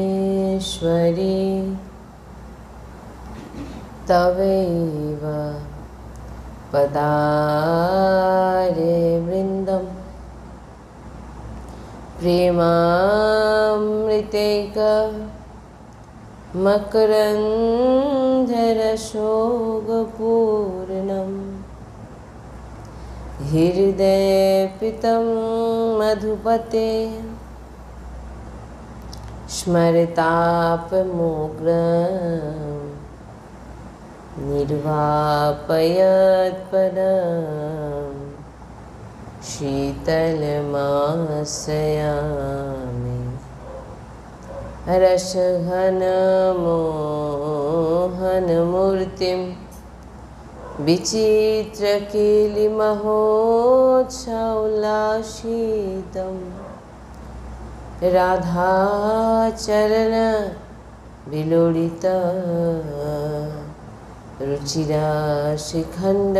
वृन्दावनेश्वरी तवैव पदारे वृन्दं प्रेमामृतैक मकरन्धरसोगपूर्णं हृदयपितं मधुपते स्मरतापमुग्रं निर्वापयत्परं शीतलमास्यामि रसघनमोहनमूर्तिं विचित्रकिलिमहोत्सवोल्लासितं राधाचरण विलोलित रुचिराशिखण्ड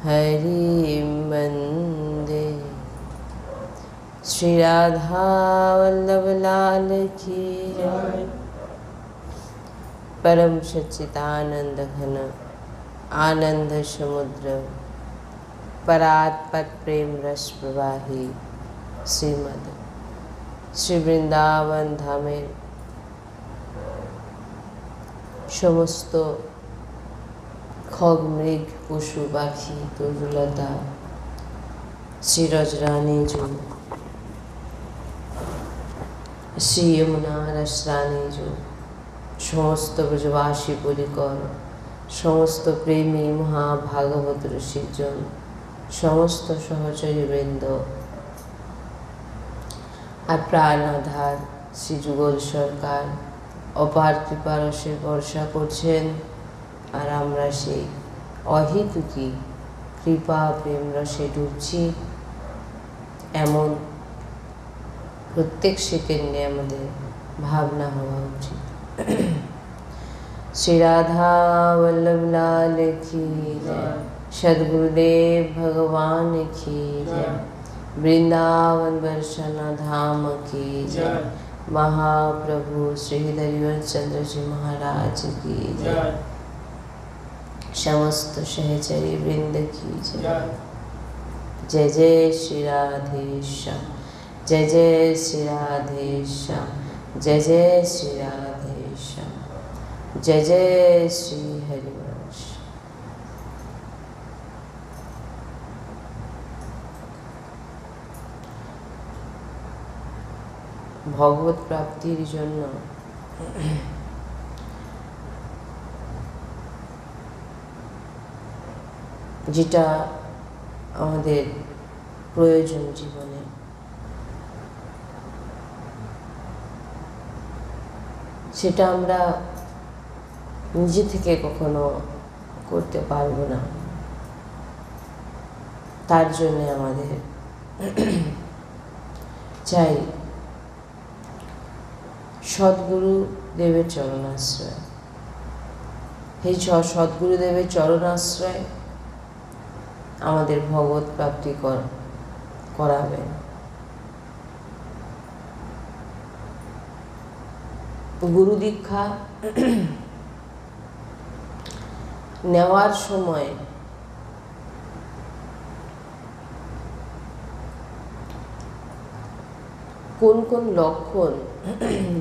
हरिं वन्दे। श्री राधा वल्लभ लाल की जय। परम सच्चिदानंद घन आनंद समुद्र परात्पर प्रेम रस प्रवाही श्रीमद श्री বৃন্দাবন ধামের সমস্ত খগ মৃগ পশু পাখি তরুলতা শ্রী রজরানী জু শ্রী যমুনা রসরানী জু সমস্ত ব্রজবাসী পরিকর সমস্ত প্রেমী মহাভাগবত রসিকজন সমস্ত সহচরী বৃন্দ আর প্রাণাধার শ্রী যুগল সরকার অপার কৃপারসে বর্ষা করছেন আর আমরা সেই অহেতুকী কৃপা প্রেম রসে ডুবছি এমন প্রত্যেক সেকেন্ডে আমাদের ভাবনা হওয়া উচিত। श्री राधा वल्लभ लाल की जय। सद्गुरुदेव भगवान की जय। वृंदावन वर्षना धाम की जय। महाप्रभु श्री हरिवंश चंद्र जी महाराज की जय। समस्त सहचरी वृंद की जय। जय जय श्री राधेश्याम जय जय श्री राधेश्याम जय जय श्री राधेश्याम जय जय श्री हरिवंश। ভগবত প্রাপ্তির জন্য যেটা আমাদের প্রয়োজন জীবনে সেটা আমরা নিজে থেকে কখনো করতে পারবো না। তার জন্য আমাদের চাই সদ্গুরুদেবের চরণাশ্রয়। এই সদ্গুরুদেবের চরণাশ্রয় আমাদের ভগবত প্রাপ্তি করাবেন। গুরু দীক্ষা নেওয়ার সময় কোন কোন লক্ষণ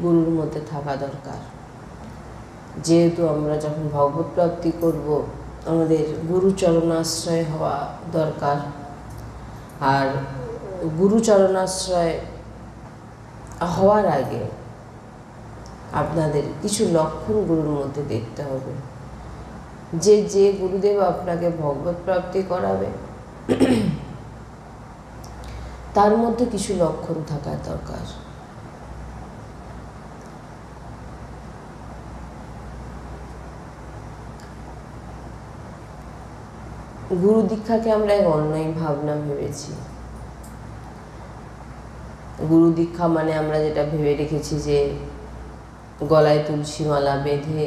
গুরুর মধ্যে থাকা দরকার। যেহেতু আমরা যখন ভগবত প্রাপ্তি করব আমাদের গুরু চরণাশ্রয় হওয়া দরকার। আর গুরু চরণাশ্রয় হওয়ার আগে আপনাদের কিছু লক্ষণ গুরুর মধ্যে দেখতে হবে। যে গুরুদেব আপনাকে ভগবত প্রাপ্তি করাবে তার মধ্যে কিছু লক্ষণ থাকা দরকার। গুরু দীক্ষাকে আমরা এক অন্যায় ভাবনা ভেবেছি। গুরু দীক্ষা মানে আমরা যেটা ভেবে রেখেছি যে গলায় তুলসী মালা বেঁধে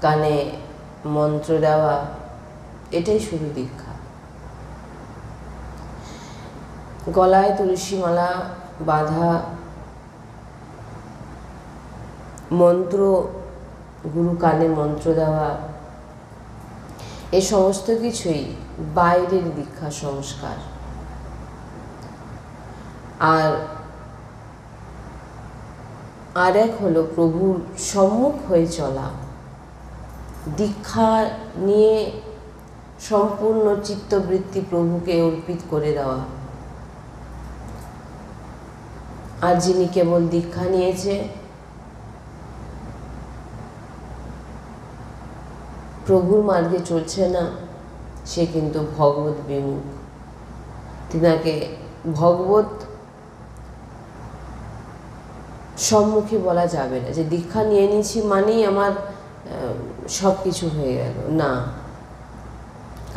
কানে মন্ত্র দেওয়া, এটাই শুধু দীক্ষা। গলায় তুলসী মালা বাঁধা, মন্ত্র, গুরু কানে মন্ত্র দেওয়া, এই সমস্ত কিছুই বাইরের দীক্ষা সংস্কার। আর এক হলো প্রভুর সম্মুখ হয়ে চলা, দীক্ষা নিয়ে সম্পূর্ণ চিত্তবৃত্তি প্রভুকে অর্পিত করে দেওয়া। আর যিনি কেবল দীক্ষা নিয়েছে, প্রভুর মার্গে চলছে না, সে কিন্তু ভগবত বিমুখ। তিনাকে ভগবত সম্মুখী বলা যাবে না যে দীক্ষা নিয়ে নিয়েছি মানেই আমার সব কিছু হয়ে গেল, না।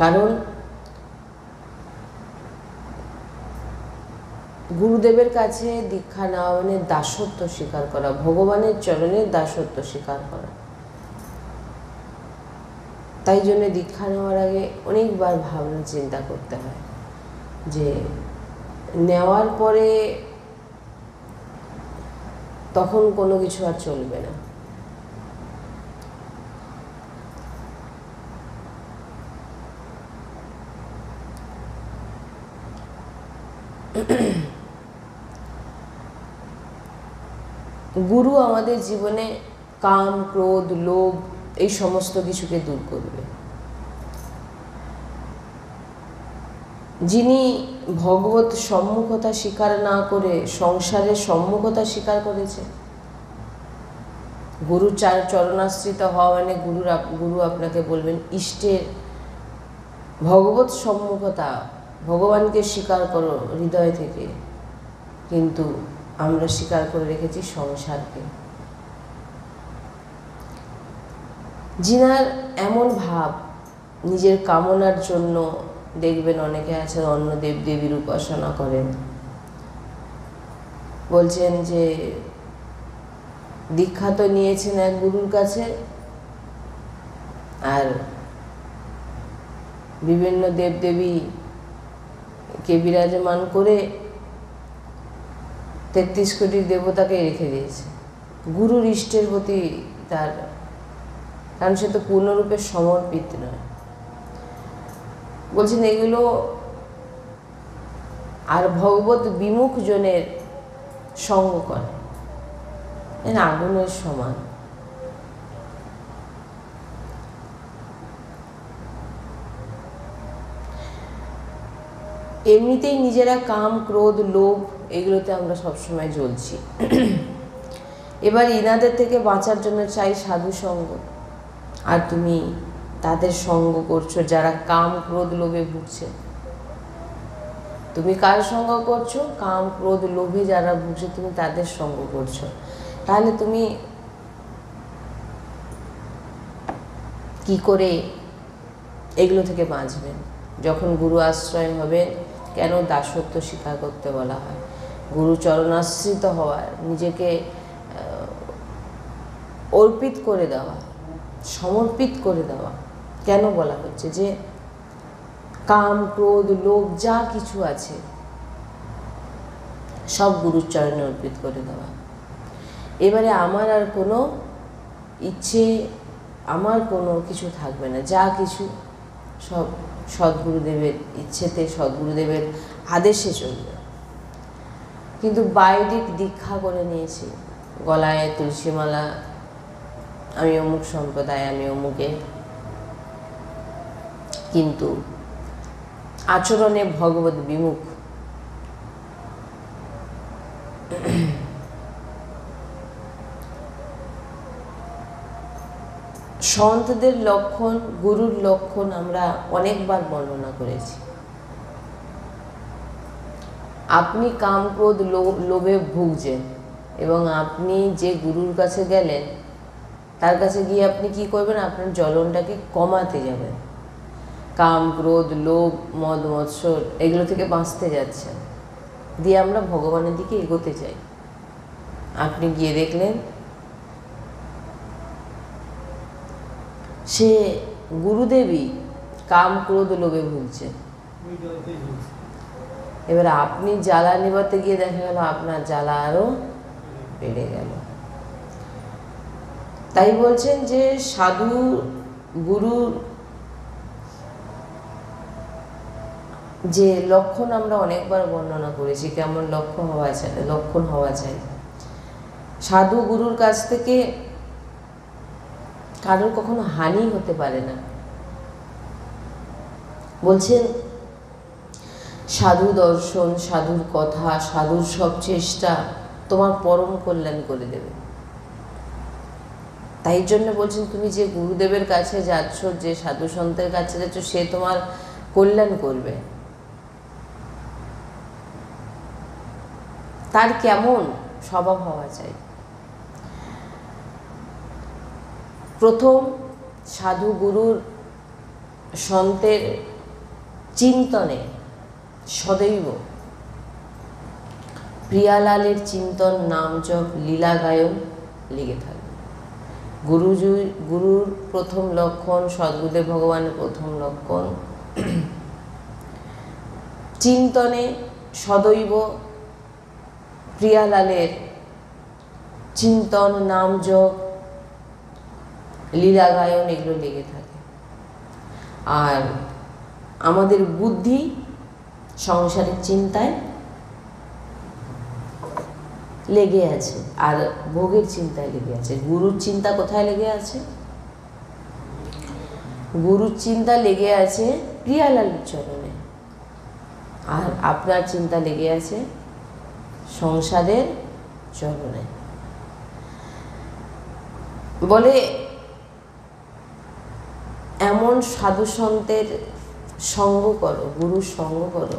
কারণ গুরুদেবের কাছে দীক্ষা নেওয়া মানে দাসত্ব স্বীকার করা, ভগবানের চরণের দাসত্ব স্বীকার করা। তাই জন্য দীক্ষা নেওয়ার আগে অনেকবার ভাবনা চিন্তা করতে হয় যে নেওয়ার পরে তখন কোনো কিছু আর চলবে না। গুরু আমাদের জীবনে কাম, ক্রোধ, লোভ এই সমস্ত কিছুকে দূর করবে। যিনি ভগবত সম্মুখতা স্বীকার না করে সংসারের সম্মুখতা স্বীকার করেছে, গুরু চরণাশ্রিত হওয়া মানে গুরু আপনাকে বলবেন ইষ্টের ভগবত সম্মুখতা, ভগবানকে স্বীকার করো হৃদয় থেকে। কিন্তু আমরা স্বীকার করে রেখেছি সংসারকে। যিনার এমন ভাব, নিজের কামনার জন্য দেখবেন অনেকে আছেন অন্য দেবদেবীর উপাসনা করেন, বলছেন যে দীক্ষা তো নিয়েছেন এক গুরুর কাছে, আর বিভিন্ন দেবদেবীকে বিরাজমান করে 33 কোটি দেবতাকে রেখে দিয়েছে। গুরুর ইষ্টের প্রতি তার, কারণ সে তো পূর্ণরূপে সমর্পিত নয়। বলছেন এগুলো আর ভগবত বিমুখ জনের সঙ্গ করে, এর আগুনের সমান। এমনিতেই নিজেরা কাম, ক্রোধ, লোভ এগুলোতে আমরা সবসময় জ্বলছি। এবার ইনাদের থেকে বাঁচার জন্য চাই সাধু সঙ্গ। আর তুমি তাদের সঙ্গ করছো যারা কাম, ক্রোধ, লোভে ভুগছে। তুমি কার সঙ্গ করছো? কাম, ক্রোধ, লোভে যারা ভুগছে তুমি তাদের সঙ্গ করছো। তাহলে তুমি কি করে এগুলো থেকে বাঁচবেন? যখন গুরু আশ্রয় হবেন, কেন দাসত্ব স্বীকার করতে বলা হয়? গুরু চরণাশ্রিত হওয়ার, নিজেকে অর্পিত করে দেওয়া, সমর্পিত করে দেওয়া কেন বলা হচ্ছে? যে কাম, ক্রোধ, লোভ যা কিছু আছে সব গুরুর চরণে অর্পিত করে দেওয়া। এবারে আমার আর কোনো ইচ্ছে, আমার কোনো কিছু থাকবে না, যা কিছু সব সদ্গুরুদেবের ইচ্ছেতে, সদ্গুরুদেবের আদেশে চলবে। কিন্তু বাইরিক দীক্ষা করে নিয়েছি, গলায় তুলসী মালা, আমি অমুক সম্প্রদায়, আমি অমুকে, কিন্তু আচরণে ভগবত বিমুখ। সন্তদের লক্ষণ, গুরুর লক্ষণ আমরা অনেকবার বর্ণনা করেছি। আপনি কাম, ক্রোধ, লোভে ভুগছেন এবং আপনি যে গুরুর কাছে গেলেন তার কাছে গিয়ে আপনি কি করবেন? আপনার জ্বলনটাকে কমাতে যাবেন। কাম, ক্রোধ, লোভ, মদ, মৎসর এগুলো থেকে বাঁচতে যাচ্ছেন, দিয়ে আমরা ভগবানের দিকে এগোতে চাই। আপনি গিয়ে দেখলেন সে গুরুদেবই কাম, ক্রোধ, লোভে ভুগছে। এবার আপনি জ্বালা নিভাতে গিয়ে দেখা গেল আপনার জ্বালা আরও বেড়ে গেল। তাই বলছেন যে সাধু গুরুর যে লক্ষণ আমরা অনেকবার বর্ণনা করেছি, কেমন লক্ষণ হওয়া চাই। সাধু গুরুর কাছ থেকে কারোর কখনো হানি হতে পারে না। বলছেন সাধু দর্শন, সাধুর কথা, সাধুর সব চেষ্টা তোমার পরম কল্যাণ করে দেবে। তাই জন্য বলছেন তুমি যে গুরুদেবের কাছে যাচ্ছ, যে সাধু সন্তের কাছে যাচ্ছ, সে তোমার কল্যাণ করবে। তার কেমন স্বভাব হওয়া চাই? প্রথম, সাধু গুরুর সন্তের চিন্তনে সদৈব প্রিয়ালালের চিন্তন, নাম জপ, লীলা গায়ন লেগে থাকবে। গুরুর প্রথম লক্ষণ, সদ্গুরুদেব ভগবানের প্রথম লক্ষণ, চিন্তনে সদৈব প্রিয়ালালের চিন্তন, নাম জপ, লীলা গায়ন এগুলো লেগে থাকে। আর আমাদের বুদ্ধি সংসারের চিন্তায় লেগে আছে, আর ভোগের চিন্তায় লেগে আছে। গুরুর চিন্তা কোথায় লেগে আছে? গুরুর চিন্তা লেগে আছে প্রিয়ালালের চরণে, আর আপনার চিন্তা লেগে আছে সংসারের চরণে। বলে এমন সাধু সন্তের সঙ্গ করো, গুরুর সঙ্গ করো,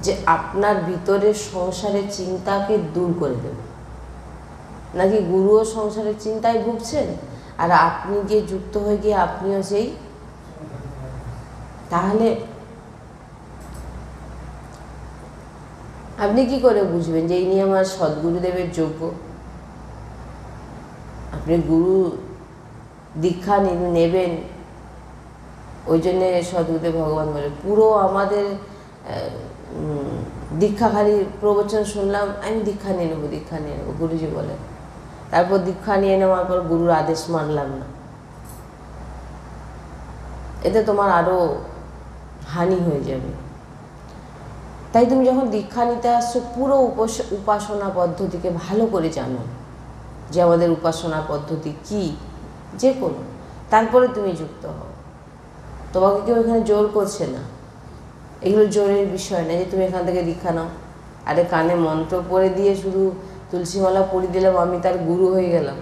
যে আপনার ভিতরের সংসারের চিন্তাকে দূর করে দেবে। নাকি গুরুও সংসারের চিন্তায় ভুগছেন, আর আপনি গিয়ে যুক্ত হয়ে গিয়ে আপনিও সেই, তাহলে আপনি কি করে বুঝবেন যে ইনি আমার সদ্গুরুদেবের যোগ্য? আপনি গুরু দীক্ষা নেবেন, ওই জন্যে সদ্গুরুদেব ভগবান বলে পুরো আমাদের দীক্ষা খালি প্রবচন শুনলাম, আমি দীক্ষা নিয়ে নেবো, দীক্ষা নিয়ে নেবো, গুরুজি বলে। তারপর দীক্ষা নিয়ে নেওয়ার পর গুরুর আদেশ মানলাম না, এতে তোমার আরও হানি হয়ে যাবে। তাই তুমি যখন দীক্ষা নিতে আসছো, পুরো উপাসনা পদ্ধতিকে ভালো করে জানো, যে আমাদের উপাসনা পদ্ধতি কি, যে কোনো, তারপরে তুমি যুক্ত হও। তোমাকে কেউ এখানে জোর করছে না, এগুলো জোরের বিষয় না যে তুমি এখান থেকে দীক্ষা নাও। আরে কানে মন্ত্র পড়ে দিয়ে শুধু তুলসীমালা পড়ে দিলাম, আমি তার গুরু হয়ে গেলাম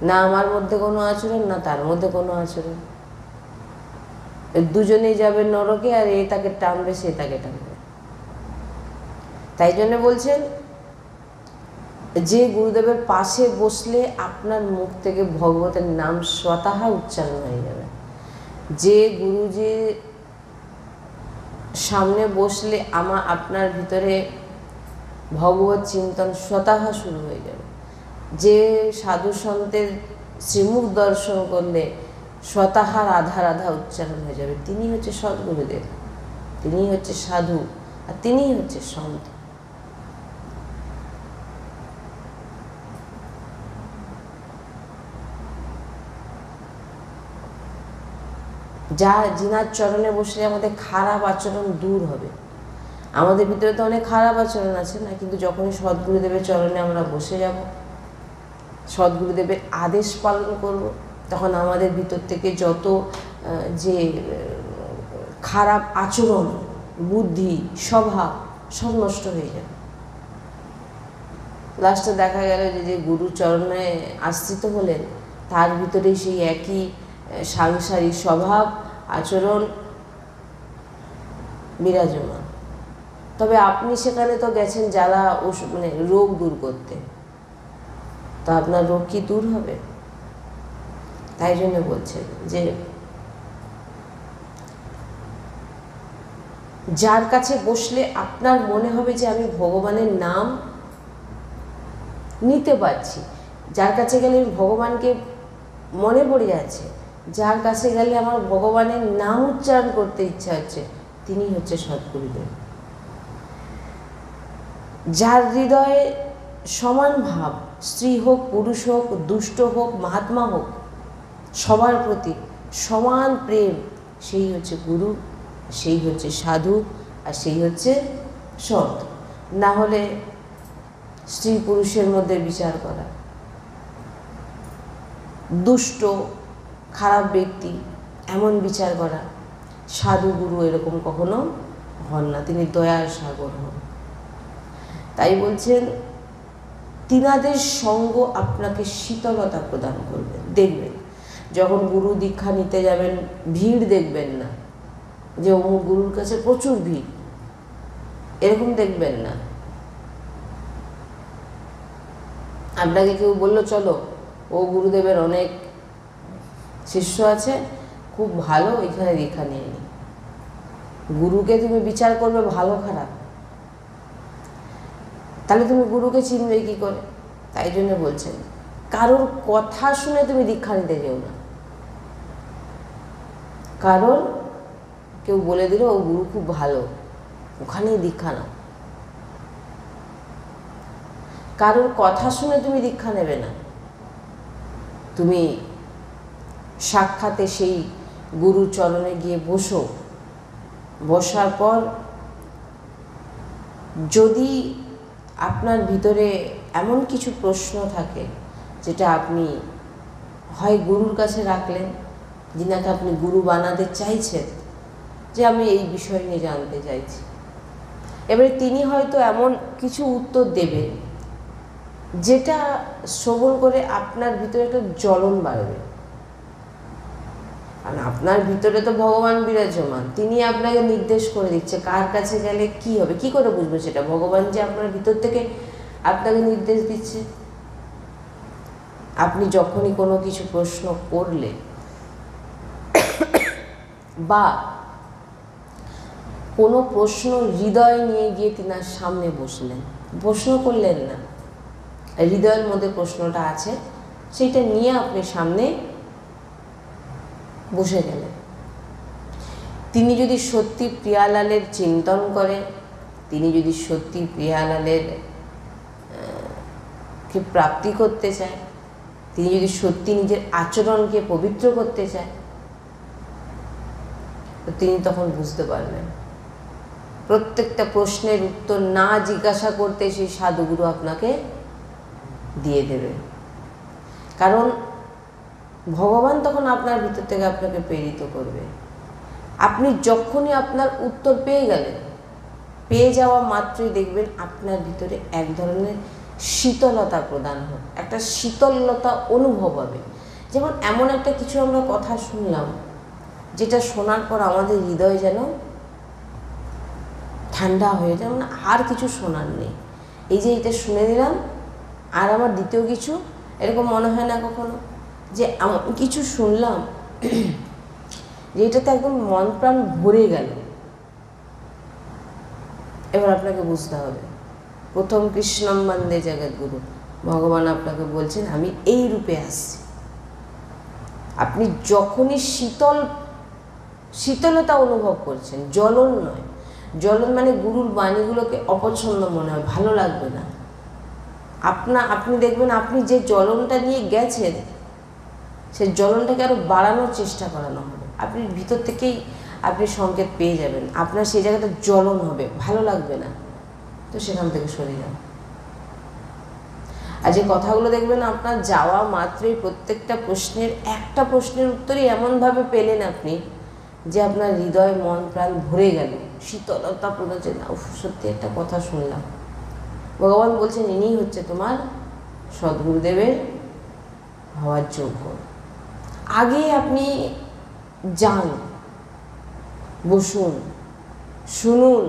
না? আমার মধ্যে কোনো আচরণ, না তার মধ্যে কোনো আচরণ। দুজনেই যাবে নরকে, আর এ তাকে টানবে, সে তাকে টানবে। তাই জন্য বলছেন যে গুরুদেবের পাশে বসলে আপনার মুখ থেকে ভগবতের নাম স্বতঃ উচ্চারণ হয়ে যাবে। যে গুরুজির সামনে বসলে আপনার ভিতরে ভগবত চিন্তন স্বতঃ শুরু হয়ে যাবে। যে সাধু সন্তের শ্রীমুখ দর্শন করলে স্বতঃ রাধা রাধা উচ্চারণ হয়ে যাবে। তিনি হচ্ছে সদ্গুরুদেব, তিনি হচ্ছে সাধু, আর তিনিই হচ্ছে সন্ত। যিনার চরণে বসলে আমাদের খারাপ আচরণ দূর হবে। আমাদের ভিতরে তো অনেক খারাপ আচরণ আছে না, কিন্তু যখনই সদ্গুরুদেবের চরণে আমরা বসে যাব, সদ্গুরুদেবের আদেশ পালন করব, তখন আমাদের ভিতর থেকে যত যে খারাপ আচরণ, বুদ্ধি, স্বভাব সব নষ্ট হয়ে যাবে। লাস্টে দেখা গেল যে গুরুর চরণে আশ্রিত হলেন, তার ভিতরে সেই একই সাংসারিক স্বভাব আচরণ বিরাজমান। তবে আপনি সেখানে তো গেছেন জ্বালা মানে রোগ দূর করতে, তো আপনার রোগ কি দূর হবে? তাই জন্য বলছেন যে যার কাছে বসলে আপনার মনে হবে যে আমি ভগবানের নাম নিতে পারছি, যার কাছে গেলে ভগবানকে মনে পড়ে যাচ্ছে, যার কাছে গেলে আমার ভগবানের নাম উচ্চারণ করতে ইচ্ছা হচ্ছে, তিনি হচ্ছে সদ্গুরুদেব। যার হৃদয়ে সমান ভাব, স্ত্রী হোক, পুরুষ হোক, দুষ্ট হোক, মহাত্মা হোক, সবার প্রতি সমান প্রেম, সেই হচ্ছে গুরু, সেই হচ্ছে সাধু, আর সেই হচ্ছে সৎ। না হলে স্ত্রী পুরুষের মধ্যে বিচার করা, দুষ্ট খারাপ ব্যক্তি এমন বিচার করা, সাধু গুরু এরকম কখনো হন না, তিনি দয়ার সাগর হন। তাই বলছেন তিনাদের সঙ্গ আপনাকে শীতলতা প্রদান করবে। দেখবেন যখন গুরু দীক্ষা নিতে যাবেন, ভিড় দেখবেন না যে অমুক গুরুর কাছে প্রচুর ভিড়, এরকম দেখবেন না। আপনাকে কেউ বললো চলো ও গুরুদেবের অনেক শিষ্য আছে, খুব ভালো, এখানে দীক্ষা নিয়ে নি। গুরুকে তুমি বিচার করবে ভালো খারাপ, তাহলে তুমি গুরুকে চিনবে কি করে? তাই জন্য বলছেন কারোর কথা শুনে তুমি দীক্ষা নিতে যেও না। কারণ কেউ বলে দিল ও গুরু খুব ভালো, ওখানেই দীক্ষা নাও। কারোর কথা শুনে তুমি দীক্ষা নেবে না। তুমি সাক্ষাতে সেই গুরুর চরণে গিয়ে বসো, বসার পর যদি আপনার ভিতরে এমন কিছু প্রশ্ন থাকে যেটা আপনি হয় গুরুর কাছে রাখলেন, যিনাকে আপনি গুরু বানাতে চাইছেন, যে আমি এই বিষয় নিয়ে জানতে চাইছি, এবারে তিনি হয়তো এমন কিছু উত্তর দেবেন যেটা শ্রবণ করে আপনার ভিতরে একটা জ্বলন বাড়বে। আর আপনার ভিতরে তো ভগবান বিরাজমান, তিনি আপনাকে নির্দেশ করে দিচ্ছে কার কাছে গেলে কি হবে। কি করে বুঝবো সেটা? ভগবান যে আপনার ভিতর থেকে আপনাকে নির্দেশ দিচ্ছে। আপনি যখনই কোনো কিছু প্রশ্ন করলে বা কোনো প্রশ্ন হৃদয়ে নিয়ে গিয়ে তিনার সামনে বসলেন, প্রশ্ন করলেন না, হৃদয়ের মধ্যে প্রশ্নটা আছে, সেইটা নিয়ে আপনি সামনে বসে গেলেন। তিনি যদি সত্যি প্রিয়ালালের চিন্তন করেন, তিনি যদি সত্যি প্রিয়ালালের কে প্রাপ্তি করতে চায়, তিনি যদি সত্যি নিজের আচরণকে পবিত্র করতে চায়, তো তিনি তখন বুঝতে পারবেন। প্রত্যেকটা প্রশ্নের উত্তর না জিজ্ঞাসা করতে সেই সাধুগুরু আপনাকে দিয়ে দেবে। কারণ ভগবান তখন আপনার ভিতর থেকে আপনাকে প্রেরিত করবে। আপনি যখনই আপনার উত্তর পেয়ে গেলেন, পেয়ে যাওয়া মাত্রই দেখবেন আপনার ভিতরে এক ধরনের শীতলতা প্রদান হবে, একটা শীতলতা অনুভব হবে। যেমন এমন একটা কিছু আমরা কথা শুনলাম যেটা শোনার পর আমাদের হৃদয় যেন ঠান্ডা হয়ে যায়, মানে আর কিছু শোনার নেই, এই যে এটা শুনে নিলাম আর আমার দ্বিতীয় কিছু এরকম মনে হয় না কখনো? যে কিছু শুনলাম যে এটাতে একদম মন প্রাণ ভরে গেল। এবার আপনাকে বুঝতে হবে প্রথম কৃষ্ণম বন্দে জগৎগুরু, ভগবান আপনাকে বলছেন আমি এই রূপে আসছি। আপনি যখনই শীতলতা অনুভব করছেন, জ্বলন নয়, জ্বলন মানে গুরুর বাণীগুলোকে অপছন্দ মনে হয়, ভালো লাগবে না। আপনি দেখবেন আপনি যে জ্বলনটা নিয়ে গেছেন সেই জ্বলনটাকে আরও বাড়ানোর চেষ্টা করানো হবে। আপনি ভিতর থেকেই আপনি সংকেত পেয়ে যাবেন, আপনার সেই জায়গাটা জ্বলন হবে, ভালো লাগবে না, তো সেখান থেকে সরে যান। আর যে কথাগুলো দেখবেন আপনার যাওয়া মাত্রই প্রত্যেকটা প্রশ্নের একটা প্রশ্নের উত্তরই এমনভাবে পেলেন আপনি যে আপনার হৃদয় মন প্রাণ ভরে গেল, শীতলতা প্রদান, যে না সত্যি একটা কথা শুনলাম। ভগবান বলছেন ইনিই হচ্ছে তোমার সদ্গুরুদেবের হওয়ার যোগ্য। আগে আপনি যান, বসুন, শুনুন,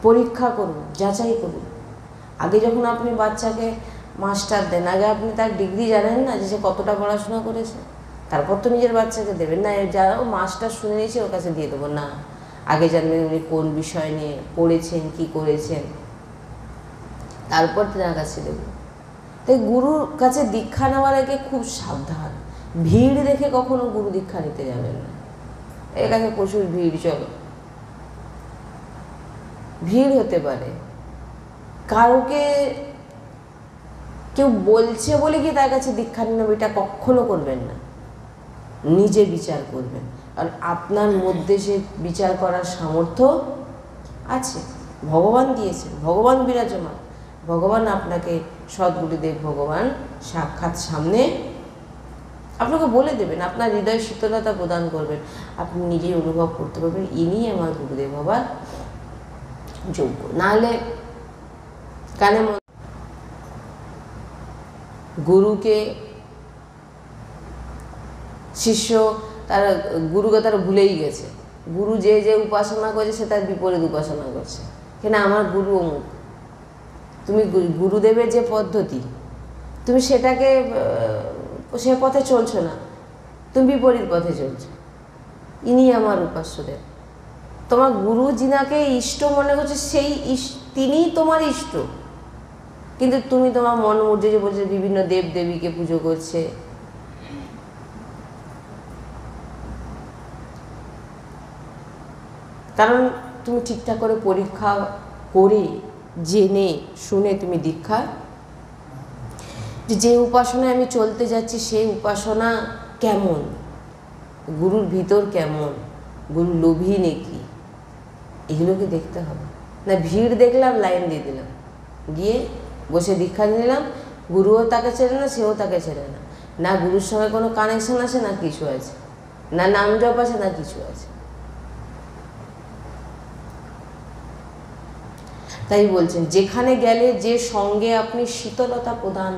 পরীক্ষা করুন, যাচাই করুন। আগে যখন আপনি বাচ্চাকে মাস্টার দেন, আগে আপনি তার ডিগ্রি জানেন না যে সে কতটা পড়াশোনা করেছে, তারপর তো নিজের বাচ্চাকে দেবেন না। যারা মাস্টার শুনে নিয়েছে ওর কাছে দিয়ে দেবো না, আগে জানবেন উনি কোন বিষয় নিয়ে পড়েছেন, কি করেছেন, তারপর তেনার কাছে দেব। তাই গুরুর কাছে দীক্ষা নেওয়ার আগে খুব সাবধান। ভিড় দেখে কখনো গুরু দীক্ষা নিতে যাবেন না। এর কাছে প্রচুর ভিড়, চলো, ভিড় হতে পারে, কারোকে কেউ বলছে বলে কি তার কাছে দীক্ষা নিন, এটা কখনো করবেন না। নিজে বিচার করবেন, কারণ আপনার মধ্যে সে বিচার করার সামর্থ্য আছে, ভগবান দিয়েছেন, ভগবান বিরাজমান। ভগবান আপনাকে, সদ্গুরুদেব ভগবান সাক্ষাৎ সামনে আপনাকে বলে দেবেন, আপনার হৃদয় শীতলতা প্রদান করবেন, আপনি নিজেই অনুভব করতে পারবেন ইনি আমার গুরুদেব হবার যোগ্য। নাহলে কানে গুরুকে শিষ্য তারা গুরুকে তারা ভুলেই গেছে, গুরু যে যে উপাসনা করছে সে তার বিপরীত উপাসনা করছে। কেন আমার গুরু অমুক, তুমি গুরুদেবের যে পদ্ধতি তুমি সেটাকে সে পথে চলছো না, তুমি বিপরীত পথে চলছো। ইনি আমার উপাস্যদেব, তোমার গুরু যিনাকে ইষ্ট মনে করছে সেই তিনিই তোমার ইষ্ট, কিন্তু তুমি তোমার মন মধ্যে যে বলছে বিভিন্ন দেব দেবীকে পুজো করছে। কারণ তুমি ঠিকঠাক করে পরীক্ষা করে জেনে শুনে তুমি দীক্ষা, যে উপাসনায় আমি চলতে যাচ্ছি সেই উপাসনা কেমন, গুরুর ভিতর কেমন, গুরু লোভী নাকি, এগুলোকে দেখতে হবে না। ভিড় দেখলাম, লাইন দিয়ে দিলাম, গিয়ে বসে দীক্ষা নিলাম, গুরুও তাকে ছেড়ে না, সেও তাকে ছেড়ে না, না গুরুর সঙ্গে কোনো কানেকশন আছে, না কিছু আছে, না নাম জপ আছে, না কিছু আছে। তাই বলছেন যেখানে গেলে যে সঙ্গে আপনি শীতলতা প্রদান,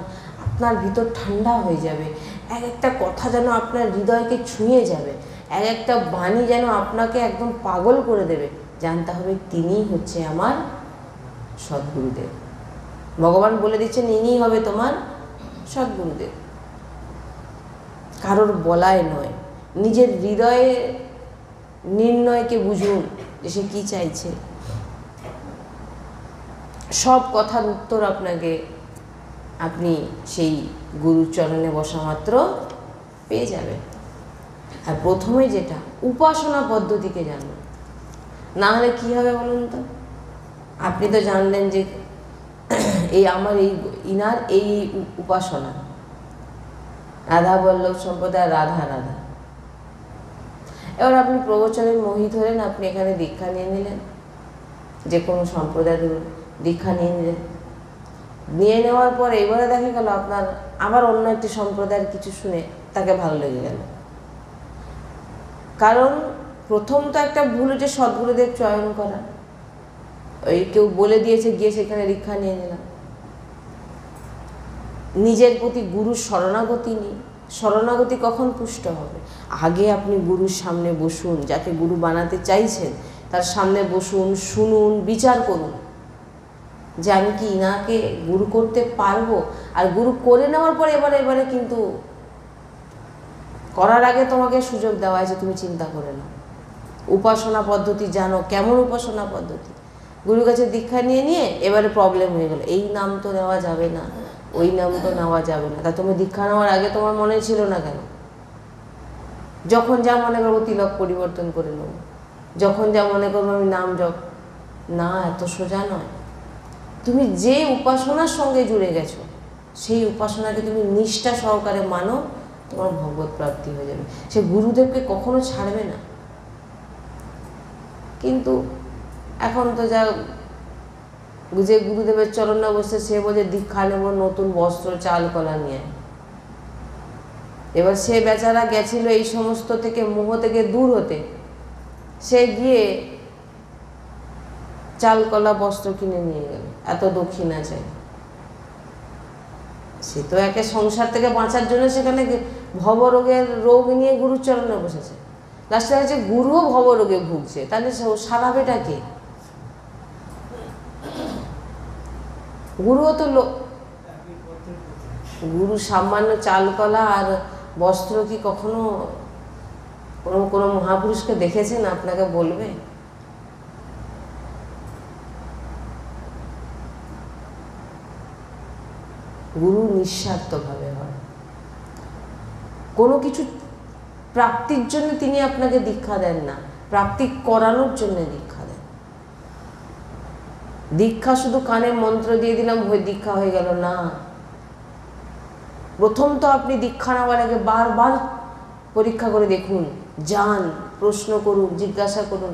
আপনার ভিতর ঠান্ডা হয়ে যাবে, এক একটা কথা যেন আপনার হৃদয়কে ছুঁয়ে যাবে, এক একটা বাণী যেন আপনাকে একদম পাগল করে দেবে, জানতে হবে তিনিই হচ্ছে আমার সদ্গুরুদেব। ভগবান বলে দিচ্ছেন ইনিই হবে তোমার সদ্গুরুদেব। কারোর বলায় নয়, নিজের হৃদয়ে নির্ণয়কে বুঝুন যে সে কী চাইছে। সব কথার উত্তর আপনাকে আপনি সেই গুরুর চরণে বসা মাত্র পেয়ে যাবেন। আর প্রথমে যেটা উপাসনা পদ্ধতিকে জানুন, না হলে কী হবে বলুন তো। আপনি তো জানলেন যে এই আমার এই ইনার এই উপাসনা, রাধা বল্লভ সম্প্রদায়, রাধা রাধা। এবার আপনি প্রবচনের মোহিত হলেন, আপনি এখানে দীক্ষা নিয়ে নিলেন, যে কোনো সম্প্রদায় ধরুন দীক্ষা নিয়ে নিলেন, নিয়ে নেওয়ার পর এবারে দেখা গেল আপনার আবার অন্য একটি সম্প্রদায়ের কিছু শুনে তাকে ভালো লেগে গেল। কারণ প্রথম তো একটা ভুল হচ্ছে সদ্গুরুদেব চয়ন করা, ওই কেউ বলে দিয়েছে গিয়ে সেখানে দীক্ষা নিয়ে নিলাম। নিজের প্রতি গুরুর শরণাগতি নেই। শরণাগতি কখন পুষ্ট হবে? আগে আপনি গুরুর সামনে বসুন, যাকে গুরু বানাতে চাইছেন তার সামনে বসুন, শুনুন, বিচার করুন যে আমি কি ইনাকে গুরু করতে পারবো। আর গুরু করে নেওয়ার পরে এবারে কিন্তু করার আগে তোমাকে সুযোগ দেওয়া আছে, তুমি চিন্তা করে নাও, উপাসনা পদ্ধতি জানো, কেমন উপাসনা পদ্ধতি। গুরুর কাছে দীক্ষা নিয়ে এবারে প্রবলেম হয়ে গেল, এই নাম তো নেওয়া যাবে না, ওই নাম তো নেওয়া যাবে না। তা তুমি দীক্ষা নেওয়ার আগে তোমার মনে ছিল না কেন? যখন যা মনে করবো তিলক পরিবর্তন করে নেব, যখন যা মনে করবো আমি নাম জপ, না, এত সোজা নয়। তুমি যে উপাসনার সঙ্গে জুড়ে গেছো সেই উপাসনাকে তুমি নিষ্ঠা সহকারে মানো, তোমার ভগবত প্রাপ্তি হয়ে যাবে। সে গুরুদেবকে কখনো ছাড়বে না। কিন্তু এখন তো যা যে গুরুদেবের চরণে বসে সে বলে দীক্ষা নেব নতুন বস্ত্র চাল কলা নিয়ে। এবার সে বেচারা গেছিল এই সমস্ত থেকে, মোহ থেকে দূর হতে, সে গিয়ে চাল কলা বস্ত্র কিনে নিয়ে গেল, এত দক্ষিণা চাই। সে তো একে সংসার থেকে বাঁচার জন্য সেখানে ভবরোগের রোগ নিয়ে গুরুর চরণে বসেছে। লাস্টে হচ্ছে গুরুও ভবরোগে ভুগছে, তাহলে সারাবেটা কে? গুরুও তো গুরু সামান্য চাল কলা আর বস্ত্র কি কখনো কোনো মহাপুরুষকে দেখেছেন আপনাকে বলবে? গুরু নিঃস্বার্থভাবে হয়, কোনো কিছু প্রাপ্তির জন্য তিনি আপনাকে দীক্ষা দেন না, প্রাপ্তি করানোর জন্য দীক্ষা দেন। দীক্ষা শুধু কানে মন্ত্র দিয়ে দিলাম হয়ে দীক্ষা হয়ে গেল না। প্রথম তো আপনি দীক্ষা নেওয়ার আগে বারবার পরীক্ষা করে দেখুন, যান, প্রশ্ন করুন, জিজ্ঞাসা করুন।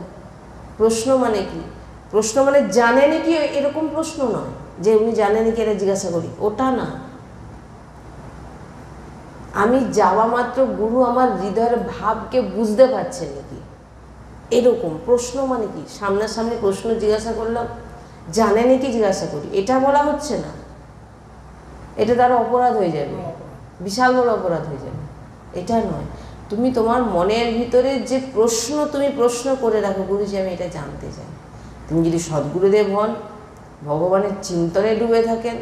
প্রশ্ন মানে কি? প্রশ্ন মানে জানেন কি এরকম প্রশ্ন নয় যে উনি জানেন কি এটা জিজ্ঞাসা করি, ওটা না। আমি যাওয়া মাত্র গুরু আমার হৃদয়ের ভাবকে বুঝতে পারছেন নাকি, এরকম প্রশ্ন মানে কি? সামনাসামনি প্রশ্ন জিজ্ঞাসা করলাম, জানেন কি জিজ্ঞাসা করি, এটা বলা হচ্ছে না। এটা তার অপরাধ হয়ে যাবে, বিশাল বড় অপরাধ হয়ে যাবে। এটা নয়, তুমি তোমার মনের ভিতরে যে প্রশ্ন তুমি প্রশ্ন করে রাখো, গুরুজি আমি এটা জানতে চাই। তুমি যদি সদ্গুরুদেব হন, ভগবানের চিন্তনে ডুবে থাকেন,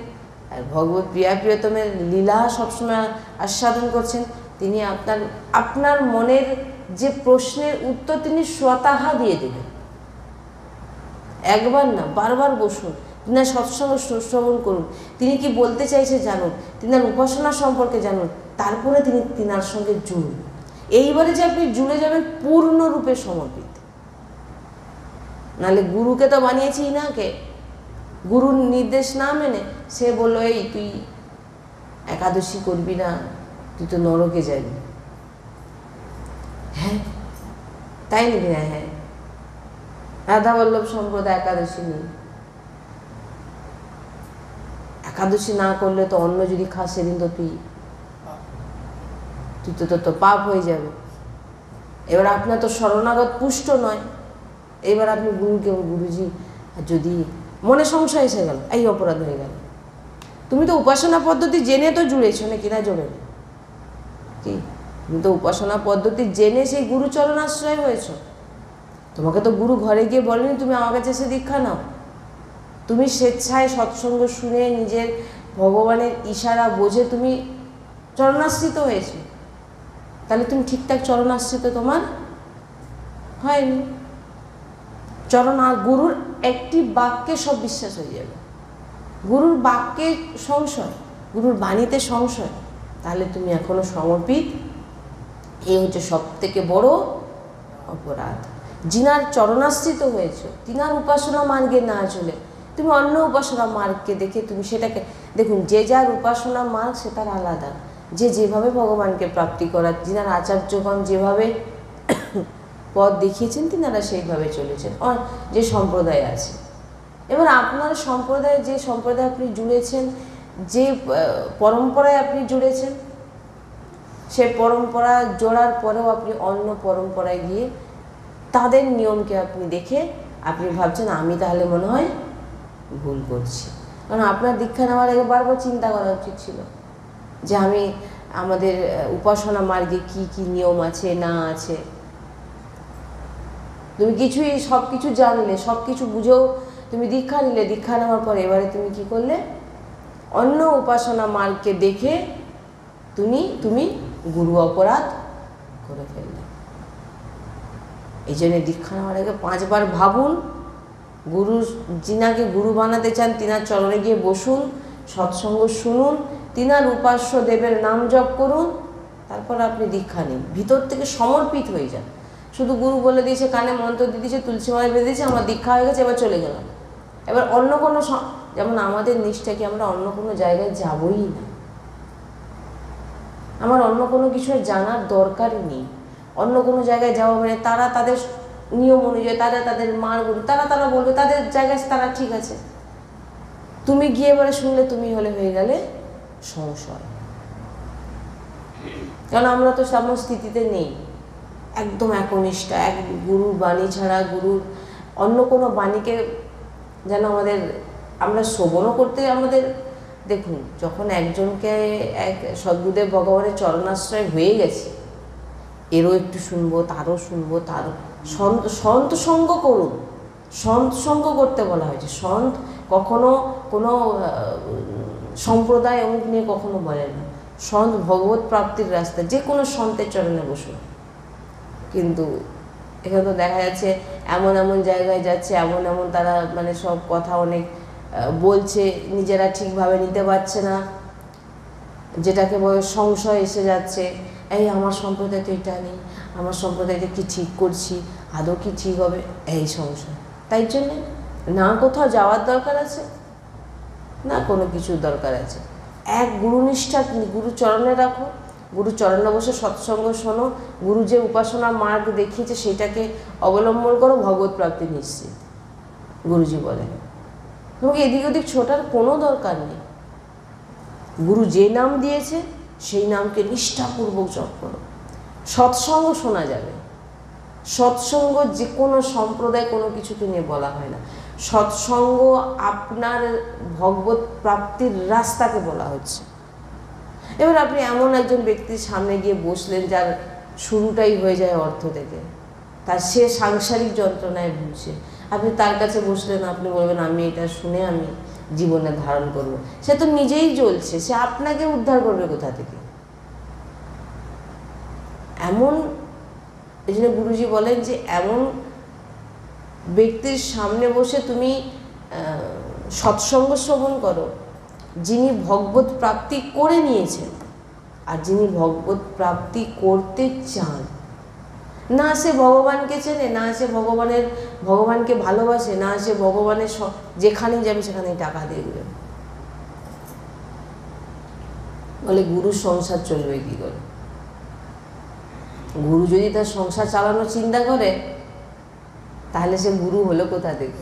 আর ভগবত প্রিয়া প্রিয়তমের লীলা সবসময় আস্বাদন করছেন, তিনি আপনার মনের যে প্রশ্নের উত্তর তিনি স্বতঃ দিয়ে দেবেন। একবার না, বারবার বসুন, তিনার সৎসঙ্গ শ্রবণ করুন, তিনি কি বলতে চাইছে জানুন, তিনার উপাসনা সম্পর্কে জানুন, তারপরে তিনি তিনার সঙ্গে জুড়ুন। এইবারে যে আপনি জুড়ে যাবেন পূর্ণরূপে সমর্পিত। নাহলে গুরুকে তো বানিয়েছি ইনাকে, গুরুর নির্দেশ না মেনে সে বললো এই তুই একাদশী করবি না, তুই তো নরকে যাবি। হ্যাঁ তাই নাকি? না, হ্যাঁ, রাধাবল্লভ সম্প্রদায় একাদশী নেই। একাদশী না করলে তো অন্ন যদি খাস সেদিন তো তুই তো পাপ হয়ে যাবে। এবার আপনার তো শরণাগত পুষ্ট নয়, এবার আপনি গুরুকে, গুরুজি যদি মনে সংশয় এসে গেল, এই অপরাধ হয়ে গেল। তুমি তো উপাসনা পদ্ধতি জেনে তো জুড়েছো নাকি, না জোরে কি? তুমি তো উপাসনা পদ্ধতি জেনে সেই গুরুচরণ আশ্রয় হয়েছ। তোমাকে তো গুরু ঘরে গিয়ে বলেনি তুমি আমার কাছে এসে দীক্ষা নাও। তুমি স্বেচ্ছায় সৎসঙ্গ শুনে নিজের ভগবানের ইশারা বোঝে তুমি চরণাশ্রিত হয়েছে। তাহলে তুমি ঠিকঠাক চরণাশ্রিত তোমার হয়নি। গুরুর একটি বাক্যে সব বিশ্বাস হয়ে যাবে। গুরুর বাক্যে সংশয়, গুরুর বাণীতে সংশয়, তাহলে তুমি এখনো সমর্পিত। এই হচ্ছে সব থেকে বড় অপরাধ। যিনার চরণাশ্রিত হয়েছ, তিনার উপাসনা মার্গে না চলে তুমি অন্য উপাসনা মার্গকে দেখে তুমি সেটাকে দেখুন। যে যার উপাসনা মার্গ সে তার আলাদা, যে যেভাবে ভগবানকে প্রাপ্তি করার, যিনার আচার্যগণ যেভাবে পথ দেখিয়েছেন তিনারা সেইভাবে চলেছেন, যে সম্প্রদায় আছে। এবার আপনার সম্প্রদায়, যে সম্প্রদায় আপনি জুড়েছেন, যে পরম্পরায় আপনি জুড়েছেন, সে পরম্পরা জোড়ার পরেও আপনি অন্য পরম্পরায় গিয়ে তাদের নিয়মকে আপনি দেখে আপনি ভাবছেন আমি তাহলে মনে হয় ভুল করছি। কারণ আপনার দীক্ষা নেওয়ার আগে বারবার চিন্তা করা উচিত ছিল যে আমি আমাদের উপাসনা মার্গে কি কি নিয়ম আছে না আছে। তুমি সব কিছু জানলে, সব কিছু বুঝেও তুমি দীক্ষা নিলে, দীক্ষা নেওয়ার পরে এবারে তুমি কি করলে? অন্য উপাসনা মার্গকে দেখে তুমি গুরু অপরাধ করে ফেললে। এই জন্য দীক্ষা নেওয়ার আগে 5 বার ভাবুন। গুরু যিনাকে গুরু বানাতে চান তিনার চরণে গিয়ে বসুন, সৎসঙ্গ শুনুন, তিনার উপাস্য দেবের নাম জপ করুন, তারপর আপনি দীক্ষা নিন। ভিতর থেকে সমর্পিত হয়ে যান। শুধু গুরু বলে দিয়েছে, কানে মন্ত্র দিয়ে দিয়েছে, তুলসী মালা বেঁধে দিয়েছে, আমার দীক্ষা হয়ে গেছে, এবার চলে গেলাম। এবার অন্য কোনো, যেমন আমাদের নিষ্ঠা কি আমরা অন্য কোনো জায়গায় যাবই না। আমার অন্য কোনো কিছু জানার দরকারই নেই। অন্য কোনো জায়গায় যাওয়া মানে তারা তাদের নিয়ম অনুযায়ী, তারা তাদের মার্গগুলো তারা বলবে, তাদের জায়গায় তারা ঠিক আছে। তুমি গিয়ে এবারে শুনলে তুমি হয়ে গেলে সংশয়। কারণ আমরা তো তেমন স্থিতিতে নেই, একদম একনিষ্ঠা, এক গুরুর বাণী ছাড়া, গুরুর অন্য কোনো বাণীকে যেন আমরা শ্রবণও করতে আমাদের। দেখুন, যখন একজনকে এক সদ্গুরুদেব ভগবানের চরণাশ্রয় হয়ে গেছে, এরও একটু শুনবো, তারও শুনবো, তারও সন্ত সঙ্গ করুন। সন্ত সঙ্গ করতে বলা হয়েছে। সন্ত কখনো কোনো সম্প্রদায় অমুক নিয়ে কখনো বলেন না। সন্ত ভগবত প্রাপ্তির রাস্তা, যে কোনো সন্তের চরণে বসুন। কিন্তু এখানে তো দেখা যাচ্ছে এমন জায়গায় যাচ্ছে, এমন তারা মানে সব কথা অনেক বলছে, নিজেরা ঠিকভাবে নিতে পারছে না, যেটাকে বলে সংশয় এসে যাচ্ছে। এই আমার সম্প্রদায় তো এটা নেই, আমার সম্প্রদায়টা কি ঠিক করছি, আদৌ কি ঠিক হবে, এই সংশয়। তাই জন্যে না কোথাও যাওয়ার দরকার আছে, না কোনো কিছুর দরকার আছে। এক গুরুনিষ্ঠা গুরু চরণে রাখো, গুরু চরণে বসে সৎসঙ্গ শোনো, গুরু যে উপাসনা মার্গ দেখিয়েছে সেটাকে অবলম্বন করো, ভগবত প্রাপ্তি নিশ্চিত, গুরুজি বলেন। তোমাকে এদিক ওদিক ছোটার কোনো দরকার নেই। গুরু যে নাম দিয়েছে সেই নামকে নিষ্ঠাপূর্বক জপ করো। সৎসঙ্গ শোনা যাবে। সৎসঙ্গ যে কোনো সম্প্রদায় কোনো কিছুকে নিয়ে বলা হয় না। সৎসঙ্গ আপনার ভগবত প্রাপ্তির রাস্তাকে বলা হচ্ছে। এবার আপনি এমন একজন ব্যক্তির সামনে গিয়ে বসলেন যার শুরুটাই হয়ে যায় অর্থ থেকে, তার সে সাংসারিক যন্ত্রণায় ভুগছে, আপনি তার কাছে বসলেন, আপনি বলবেন আমি এটা শুনে আমি জীবনে ধারণ করব। সে তো নিজেই জ্বলছে, সে আপনাকে উদ্ধার করবে কোথা থেকে? এমন, এই জন্য গুরুজি বলেন যে এমন ব্যক্তির সামনে বসে তুমি সৎসঙ্গ শ্রবণ করো যিনি ভগবত প্রাপ্তি করে নিয়েছেন আর যিনি ভগবত প্রাপ্তি করতে চান। না সে ভগবানকে চেনে, না সে ভগবানকে ভালোবাসে, না সে ভগবানের যেখানেই যাবে সেখানেই টাকা দিয়ে দেবে। বলে গুরুর সংসার চলবে কি করে? গুরু যদি তার সংসার চালানোর চিন্তা করে তাহলে সে গুরু হলো কোথা থেকে?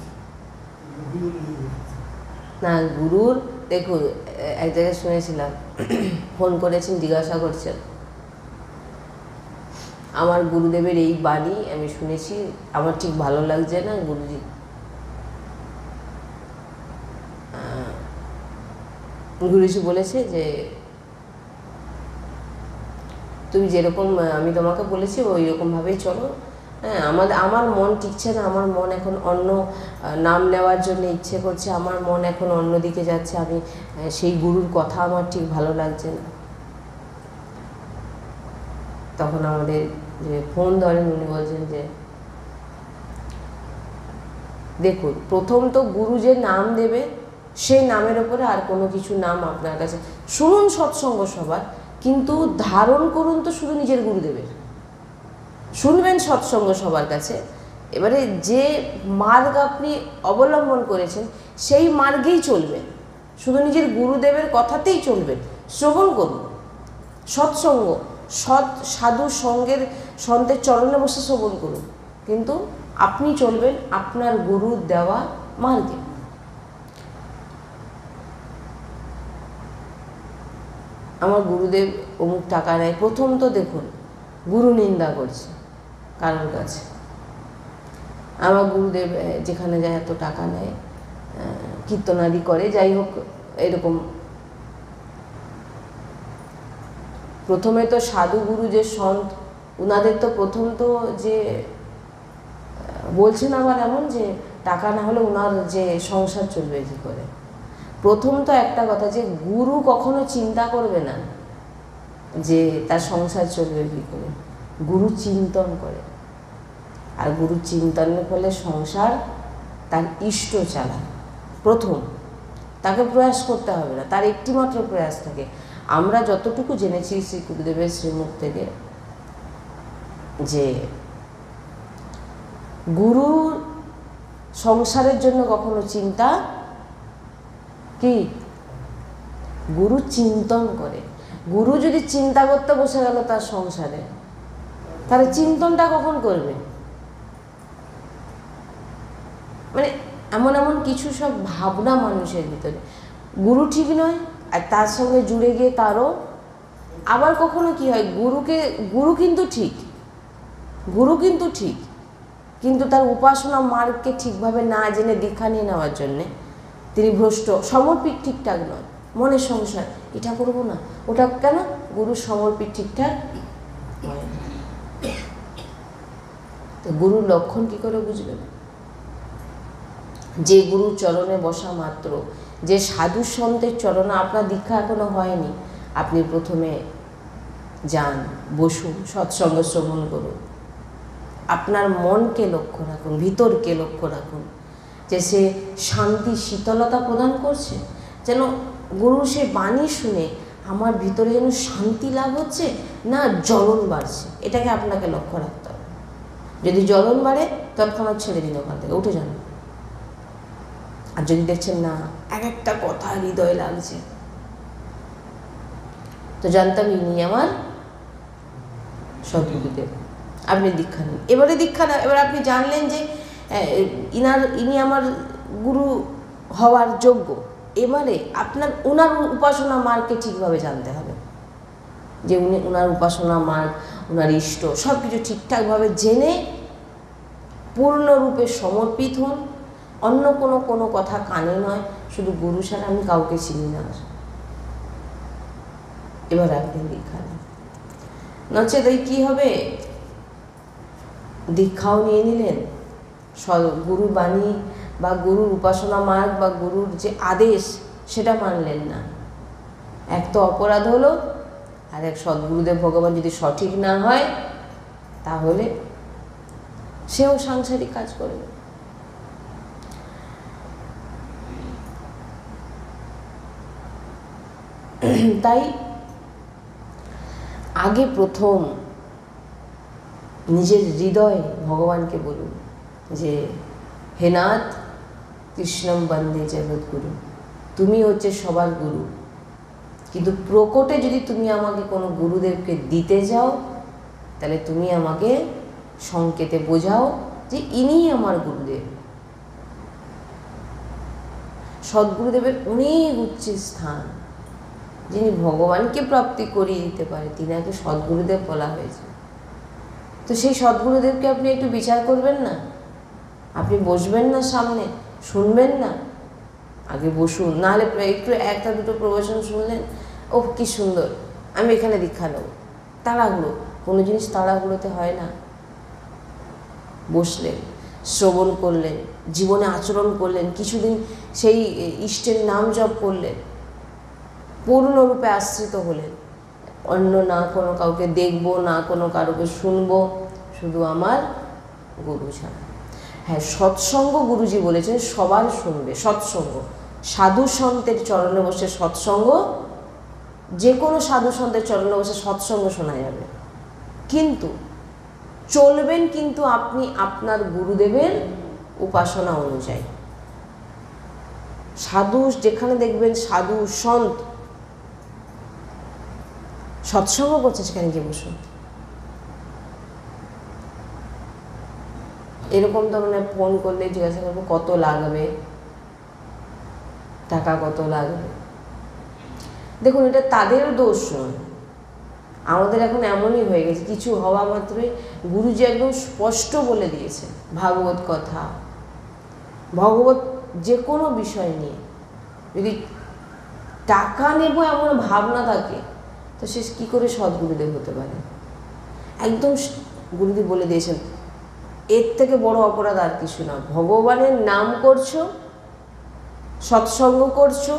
না, গুরুর দেখুন, এক জায়গায় শুনেছিলাম, ফোন করেছেন, জিজ্ঞাসা করছেন আমার গুরুদেবের এই বাণী আমি শুনেছি, আমার ঠিক ভালো লাগছে না গুরুজি। গুরুজি বলেছে যে তুমি যেরকম আমি তোমাকে বলেছি ওই রকমভাবেই চলো। হ্যাঁ, আমার মন টিকছে না, আমার মন এখন অন্য নাম নেওয়ার জন্য ইচ্ছে করছে, আমার মন এখন অন্যদিকে যাচ্ছে, আমি সেই গুরুর কথা আমার ঠিক ভালো লাগছে না। তখন আমাদের যে ফোন ধরেন উনি বলছেন যে দেখুন, প্রথম তো গুরু যে নাম দেবে সেই নামের ওপরে আর কোনো কিছু নাম আপনার কাছে শুনুন সৎসঙ্গ সবার, কিন্তু ধারণ করুন তো শুধু নিজের গুরুদেবের। শুনবেন সৎসঙ্গ সবার কাছে, এবারে যে মার্গ আপনি অবলম্বন করেছেন সেই মার্গেই চলবেন, শুধু নিজের গুরুদেবের কথাতেই চলবেন, শ্রবণ করুন সৎসঙ্গ, সৎ সাধু সন্তের চরণে বসে শ্রবণ করুন, কিন্তু আপনি চলবেন আপনার গুরুর দেওয়া মার্গে। আমার গুরুদেব অমুক টাকা নেয়, প্রথম তো দেখুন গুরু নিন্দা করছে কারোর কাছে। আমার গুরুদেব যেখানে যায় এত টাকা নেয়, কীর্তনাদি করে, যাই হোক এরকম। প্রথমে তো সাধু গুরু যে সন্ত উনাদের তো প্রথম তো যে বলছেন আবার এমন যে টাকা না হলে উনার যে সংসার চলবে কী করে। প্রথম তো একটা কথা যে গুরু কখনো চিন্তা করবে না যে তার সংসার চলবে কী করে, গুরু চিন্তন করে, আর গুরু চিন্তনের ফলে সংসার তার ইষ্ট চালায়। প্রথম তাকে প্রয়াস করতে হবে না, তার একটিমাত্র প্রয়াস থাকে। আমরা যতটুকু জেনেছি শ্রী গুরুদেবের শ্রীমুখ থেকে যে গুরু সংসারের জন্য কখনো চিন্তা কি, গুরু চিন্তন করে। গুরু যদি চিন্তা করতে বসে গেল তার সংসারে, তাহলে চিন্তনটা কখন করবে? মানে এমন এমন কিছু সব ভাবনা মানুষের ভিতরে, গুরু ঠিক নয় আর তার সঙ্গে জুড়ে গিয়ে তারও আবার কখনো কি হয়, গুরু কিন্তু ঠিক, কিন্তু তার উপাসনা মার্গকে ঠিকভাবে না জেনে দীক্ষা নিয়ে নেওয়ার জন্যে তিনি ভ্রষ্ট, সমর্পিত ঠিকঠাক নয়, মনের সংশয়, এটা করবো না ওটা কেন, গুরুর সমর্পিত ঠিকঠাক হয় না। তো গুরুর লক্ষণ কি করে বুঝবেন? যে গুরুর চরণে বসা মাত্র, যে সাধু সন্তের চরণে, আপনার দীক্ষা এখনো হয়নি, আপনি প্রথমে যান, বসুন, সৎসঙ্গ শ্রবণ করুন, আপনার মনকে লক্ষ্য রাখুন, ভিতরকে লক্ষ্য রাখুন যে সে শান্তি শীতলতা প্রদান করছে, যেন গুরুর সে বাণী শুনে আমার ভিতরে যেন শান্তি লাভ হচ্ছে, না জ্বলন বাড়ছে, এটাকে আপনাকে লক্ষ্য রাখতে হবে। যদি জ্বলন বাড়ে তৎক্ষণাৎ ছেড়ে দিন, ওখান থেকে উঠে যান, আর যদি দেখছেন না এক একটা কথা হৃদয়ে লাগছে, তো জানতাম ইনি আমার সদ্গুরুদেব। আপনি দীক্ষা নিন। এবারে দীক্ষা না, এবার আপনি জানলেন যে ইনি আমার গুরু হওয়ার যোগ্য। এবারে আপনার ওনার উপাসনা মার্গকে ঠিকভাবে জানতে হবে, যে উনি ওনার উপাসনা মার্গ, ওনার ইষ্ট সব কিছু ঠিকঠাকভাবে জেনে পূর্ণরূপে সমর্পিত হন। অন্য কোনো কথা কানে নয়, শুধু গুরু ছাড়া আমি কাউকে চিনি না। এবার আপনি দীক্ষা নেন। নচেত ওই কী হবে, দীক্ষাও নিয়ে নিলেন, গুরুর বাণী বা গুরুর উপাসনা মার্গ বা গুরুর যে আদেশ সেটা মানলেন না। এক তো অপরাধ হলো, আর এক সদ্গুরুদেব ভগবান যদি সঠিক না হয় তাহলে সেও সাংসারিক কাজ করবে। তাই আগে প্রথম নিজের হৃদয়ে ভগবানকে বলুন যে হে নাথ, কৃষ্ণম বন্দে জগৎগুরু, তুমি হচ্ছে সবার গুরু, কিন্তু প্রকটে যদি তুমি আমাকে কোনো গুরুদেবকে দিতে যাও তাহলে তুমি আমাকে সংকেতে বোঝাও যে ইনিই আমার গুরুদেব। সদ্গুরুদেবের অনেক উচ্চ স্থান, যিনি ভগবানকে প্রাপ্তি করিয়ে দিতে পারে, তিনাকে সদ্গুরুদেব বলা হয়েছে। তো সেই সদ্গুরুদেবকে আপনি একটু বিচার করবেন না? আপনি বসবেন না সামনে, শুনবেন না? আগে বসুন, নাহলে একটু একটা দুটো প্রবচন শুনলেন, ও কি সুন্দর, আমি এখানে দীক্ষা নেব। তাড়াহুড়ো, কোনো জিনিস তাড়াহুড়োতে হয় না। বসলেন, শ্রবণ করলেন, জীবনে আচরণ করলেন, কিছুদিন সেই ইষ্টের নাম জপ করলেন, পূর্ণরূপে আশ্রিত হলেন। অন্য না কোনো কাউকে দেখবো, না কোনো কারোকে শুনবো, শুধু আমার গুরু ছাড়া। হ্যাঁ, সৎসঙ্গ গুরুজি বলেছেন সবার শুনবে। সৎসঙ্গ, সাধু সন্তের চরণে বসে সৎসঙ্গ, যে কোনো সাধু সন্তের চরণে বসে সৎসঙ্গ শোনা যাবে, কিন্তু চলবেন কিন্তু আপনি আপনার গুরুদেবের উপাসনা অনুযায়ী। সাধু যেখানে দেখবেন সাধু সন্ত সৎসঙ্গ করছে, সেখানে গিয়ে বসুন। এরকম ধরনের ফোন করলে জিজ্ঞাসা করবো কত লাগবে, টাকা কত লাগবে। দেখুন, এটা তাদের দোষ নয়, আমাদের এখন এমনই হয়ে গেছে, কিছু হওয়া মাত্রই গুরুজি একদম স্পষ্ট বলে দিয়েছে ভাগবত কথা, ভগবত যে কোনো বিষয় নিয়ে যদি টাকা নেব এমন ভাবনা থাকে তো সে কী করে সদ্গুরুদেব হতে পারে? একদম গুরুদেব বলে দিয়েছেন এর থেকে বড় অপরাধ আর কিছু না। ভগবানের নাম করছো, সৎসঙ্গ করছো,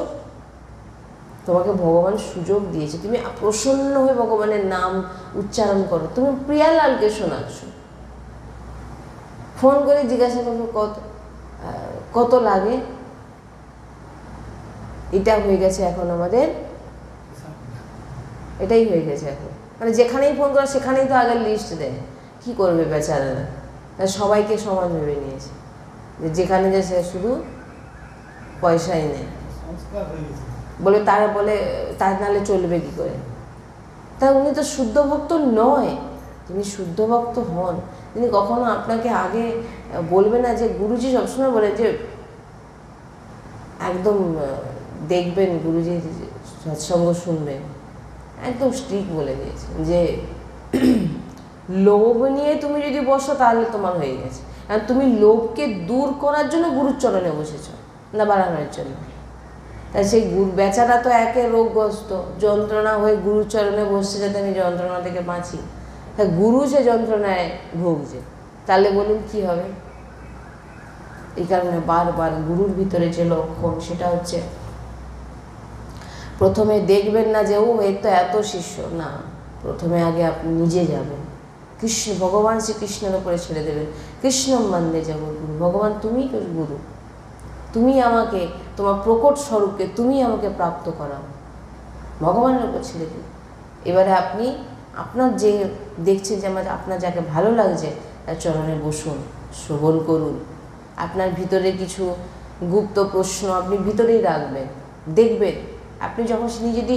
তোমাকে ভগবান সুযোগ দিয়েছে, তুমি প্রসন্ন হয়ে ভগবানের নাম উচ্চারণ করো, তুমি প্রিয়ালালকে শোনাচ্ছ। ফোন করে জিজ্ঞাসা করবো কত লাগে। এটা হয়ে গেছে এখন আমাদের, এটাই হয়ে গেছে এখন। মানে যেখানেই ফোন করা সেখানেই তো আগের লিস্ট দেয়। কি করবে বেচারারা? সবাইকে সমান ভেবে নিয়েছে, যে যেখানে যে সে শুধু পয়সাই নেয় বলে, তারা বলে তার নাহলে চলবে কি করে? তা উনি তো শুদ্ধ ভক্ত নয়। তিনি শুদ্ধ ভক্ত হন, তিনি কখনো আপনাকে আগে বলবে না যে গুরুজি সবসময় বলে যে একদম দেখবেন গুরুজি সৎসঙ্গ শুনবেন, একদম স্ট্রিক্ট বলে দিয়েছে যে লোভ নিয়ে তুমি যদি বসো তাহলে তোমার হয়ে গেছে। আর তুমি লোভকে দূর করার জন্য গুরুর চরণে বসেছ, না বাড়ানোর জন্য। তাই সেই বেচারা তো একে রোগগ্রস্ত, যন্ত্রণা হয়ে গুরুর চরণে বসছে যাতে আমি যন্ত্রণা থেকে বাঁচি। হ্যাঁ, গুরু সে যন্ত্রণায় ভুগছে, তাহলে বলুন কি হবে? এই কারণে বারবার গুরুর ভিতরে যে লক্ষণ, সেটা হচ্ছে প্রথমে দেখবেন না যে ও এর তো এত শিষ্য, না, প্রথমে আগে আপনি নিজে যাবেন, কৃষ্ণ ভগবান শ্রীকৃষ্ণের উপরে ছেড়ে দেবেন। কৃষ্ণম বন্দে জগৎগুরু, ভগবান তুমিই তো গুরু, তুমি আমাকে তোমার প্রকট স্বরূপকে তুমি আমাকে প্রাপ্ত করাও, ভগবানের উপর ছেড়ে দিন। এবারে আপনি আপনার যে দেখছেন যে আপনার যাকে ভালো লাগছে তার চরণে বসুন, শ্রবণ করুন। আপনার ভিতরে কিছু গুপ্ত প্রশ্ন আপনি ভিতরেই রাখবেন, দেখবেন আপনি যখন তিনি যদি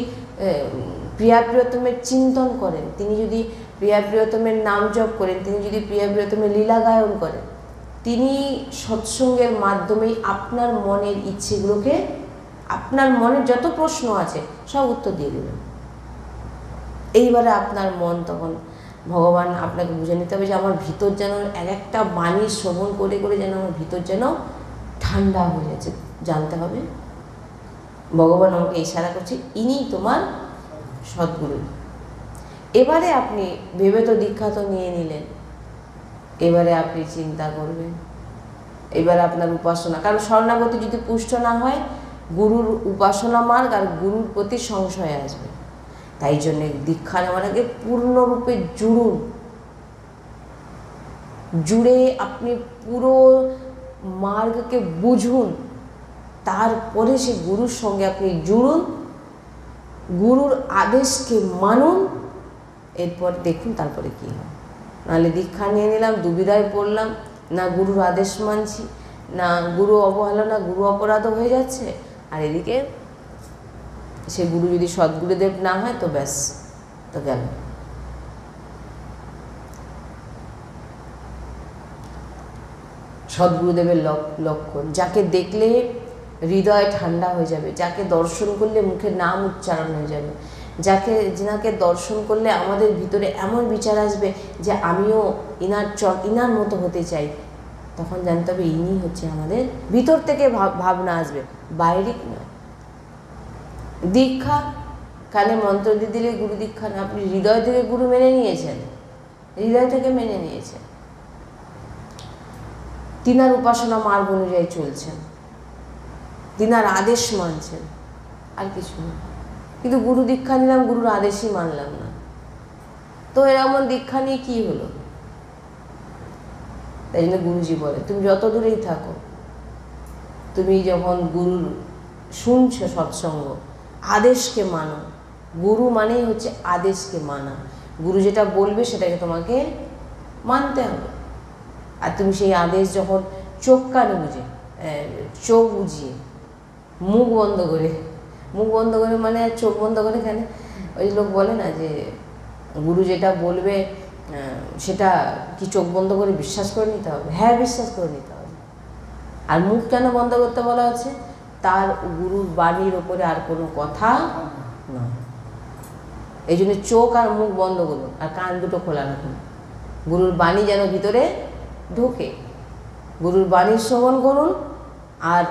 প্রিয়া প্রিয়তমের চিন্তন করেন, তিনি যদি প্রিয়া প্রিয়তমের নাম জপ করেন, তিনি যদি প্রিয়া প্রিয়তমের লীলা গায়ন করেন, তিনি সৎসঙ্গের মাধ্যমেই আপনার মনের ইচ্ছেগুলোকে, আপনার মনের যত প্রশ্ন আছে সব উত্তর দিয়ে দেবেন। এইবারে আপনার মন তখন ভগবান আপনাকে বুঝে নিতে হবে যে আমার ভিতর যেন এক একটা বাণী শ্রবণ করে করে যেন আমার ভিতর যেন ঠান্ডা হয়ে যাচ্ছে, জানতে হবে ভগবান আমাকে ইশারা করছে ইনিই তোমার সদ্গুরু। এবারে আপনি ভেবে তো দীক্ষা তো নিয়ে নিলেন, এবারে আপনি চিন্তা করবেন, এবারে আপনার উপাসনা, কারণ শরণাগতি যদি পুষ্ট না হয় গুরুর উপাসনা মার্গ আর গুরুর প্রতি সংশয় আসবে। তাই জন্যে দীক্ষা নেওয়ার আগে পূর্ণরূপে জুড়ুন, জুড়ে আপনি পুরো মার্গকে বুঝুন, তারপরে সে গুরুর সঙ্গে আপনি জুড়ুন, গুরুর আদেশকে মানুন, এরপর দেখুন তারপরে কী হয়। নাহলে দীক্ষা নিয়ে নিলাম, দুবিধায় পড়লাম, না গুরুর আদেশ মানছি, না গুরু অবহেলনা, গুরু অপরাধ হয়ে যাচ্ছে, আর এদিকে সে গুরু যদি সদ্গুরুদেব না হয় তো ব্যাস, তো গেল। সদ্গুরুদেবের লক্ষণ, যাকে দেখলে হৃদয় ঠান্ডা হয়ে যাবে, যাকে দর্শন করলে মুখে নাম উচ্চারণ হয়ে যাবে, যিনাকে দর্শন করলে আমাদের ভিতরে এমন বিচার আসবে যে আমিও ইনার মতো হতে চাই, তখন জানতে হবে ইনি হচ্ছে আমাদের, ভিতর থেকে ভাবনা আসবে, বাইরে নয়। দীক্ষা কানে মন্ত্র দিয়ে দিলে গুরু দীক্ষা না, আপনি হৃদয় থেকে গুরু মেনে নিয়েছেন, হৃদয় থেকে মেনে নিয়েছেন, তিনার উপাসনা মার্গ অনুযায়ী চলছেন, তিনার আদেশ মানছেন, আর কিছু না। কিন্তু গুরু দীক্ষা নিলাম, গুরুর আদেশই মানলাম না, তো এমন দীক্ষা নিয়ে কী হলো? তাই জন্য গুরুজি বলে তুমি যত দূরেই থাকো, তুমি যখন গুরুর শুনছো সৎসঙ্গ, আদেশকে মানো। গুরু মানেই হচ্ছে আদেশকে মানা, গুরু যেটা বলবে সেটাকে তোমাকে মানতে হবে। আর তুমি সেই আদেশ যখন চোখ কানে বুঝে, চোখ বুঝিয়ে, মুখ বন্ধ করে মানে চোখ বন্ধ করে, কেন ওই লোক বলে না যে গুরু যেটা বলবে সেটা কি চোখ বন্ধ করে বিশ্বাস করে নিতে হবে? হ্যাঁ, বিশ্বাস করে নিতে হবে। আর মুখ কেন বন্ধ করতে বলা আছে? তার গুরুর বাণীর ওপরে আর কোনো কথা নয়। এই জন্য চোখ আর মুখ বন্ধ করুন, আর কান দুটো খোলা রাখুন, গুরুর বাণী যেন ভিতরে ঢোকে। গুরুর বাণী শ্রবণ করুন, আর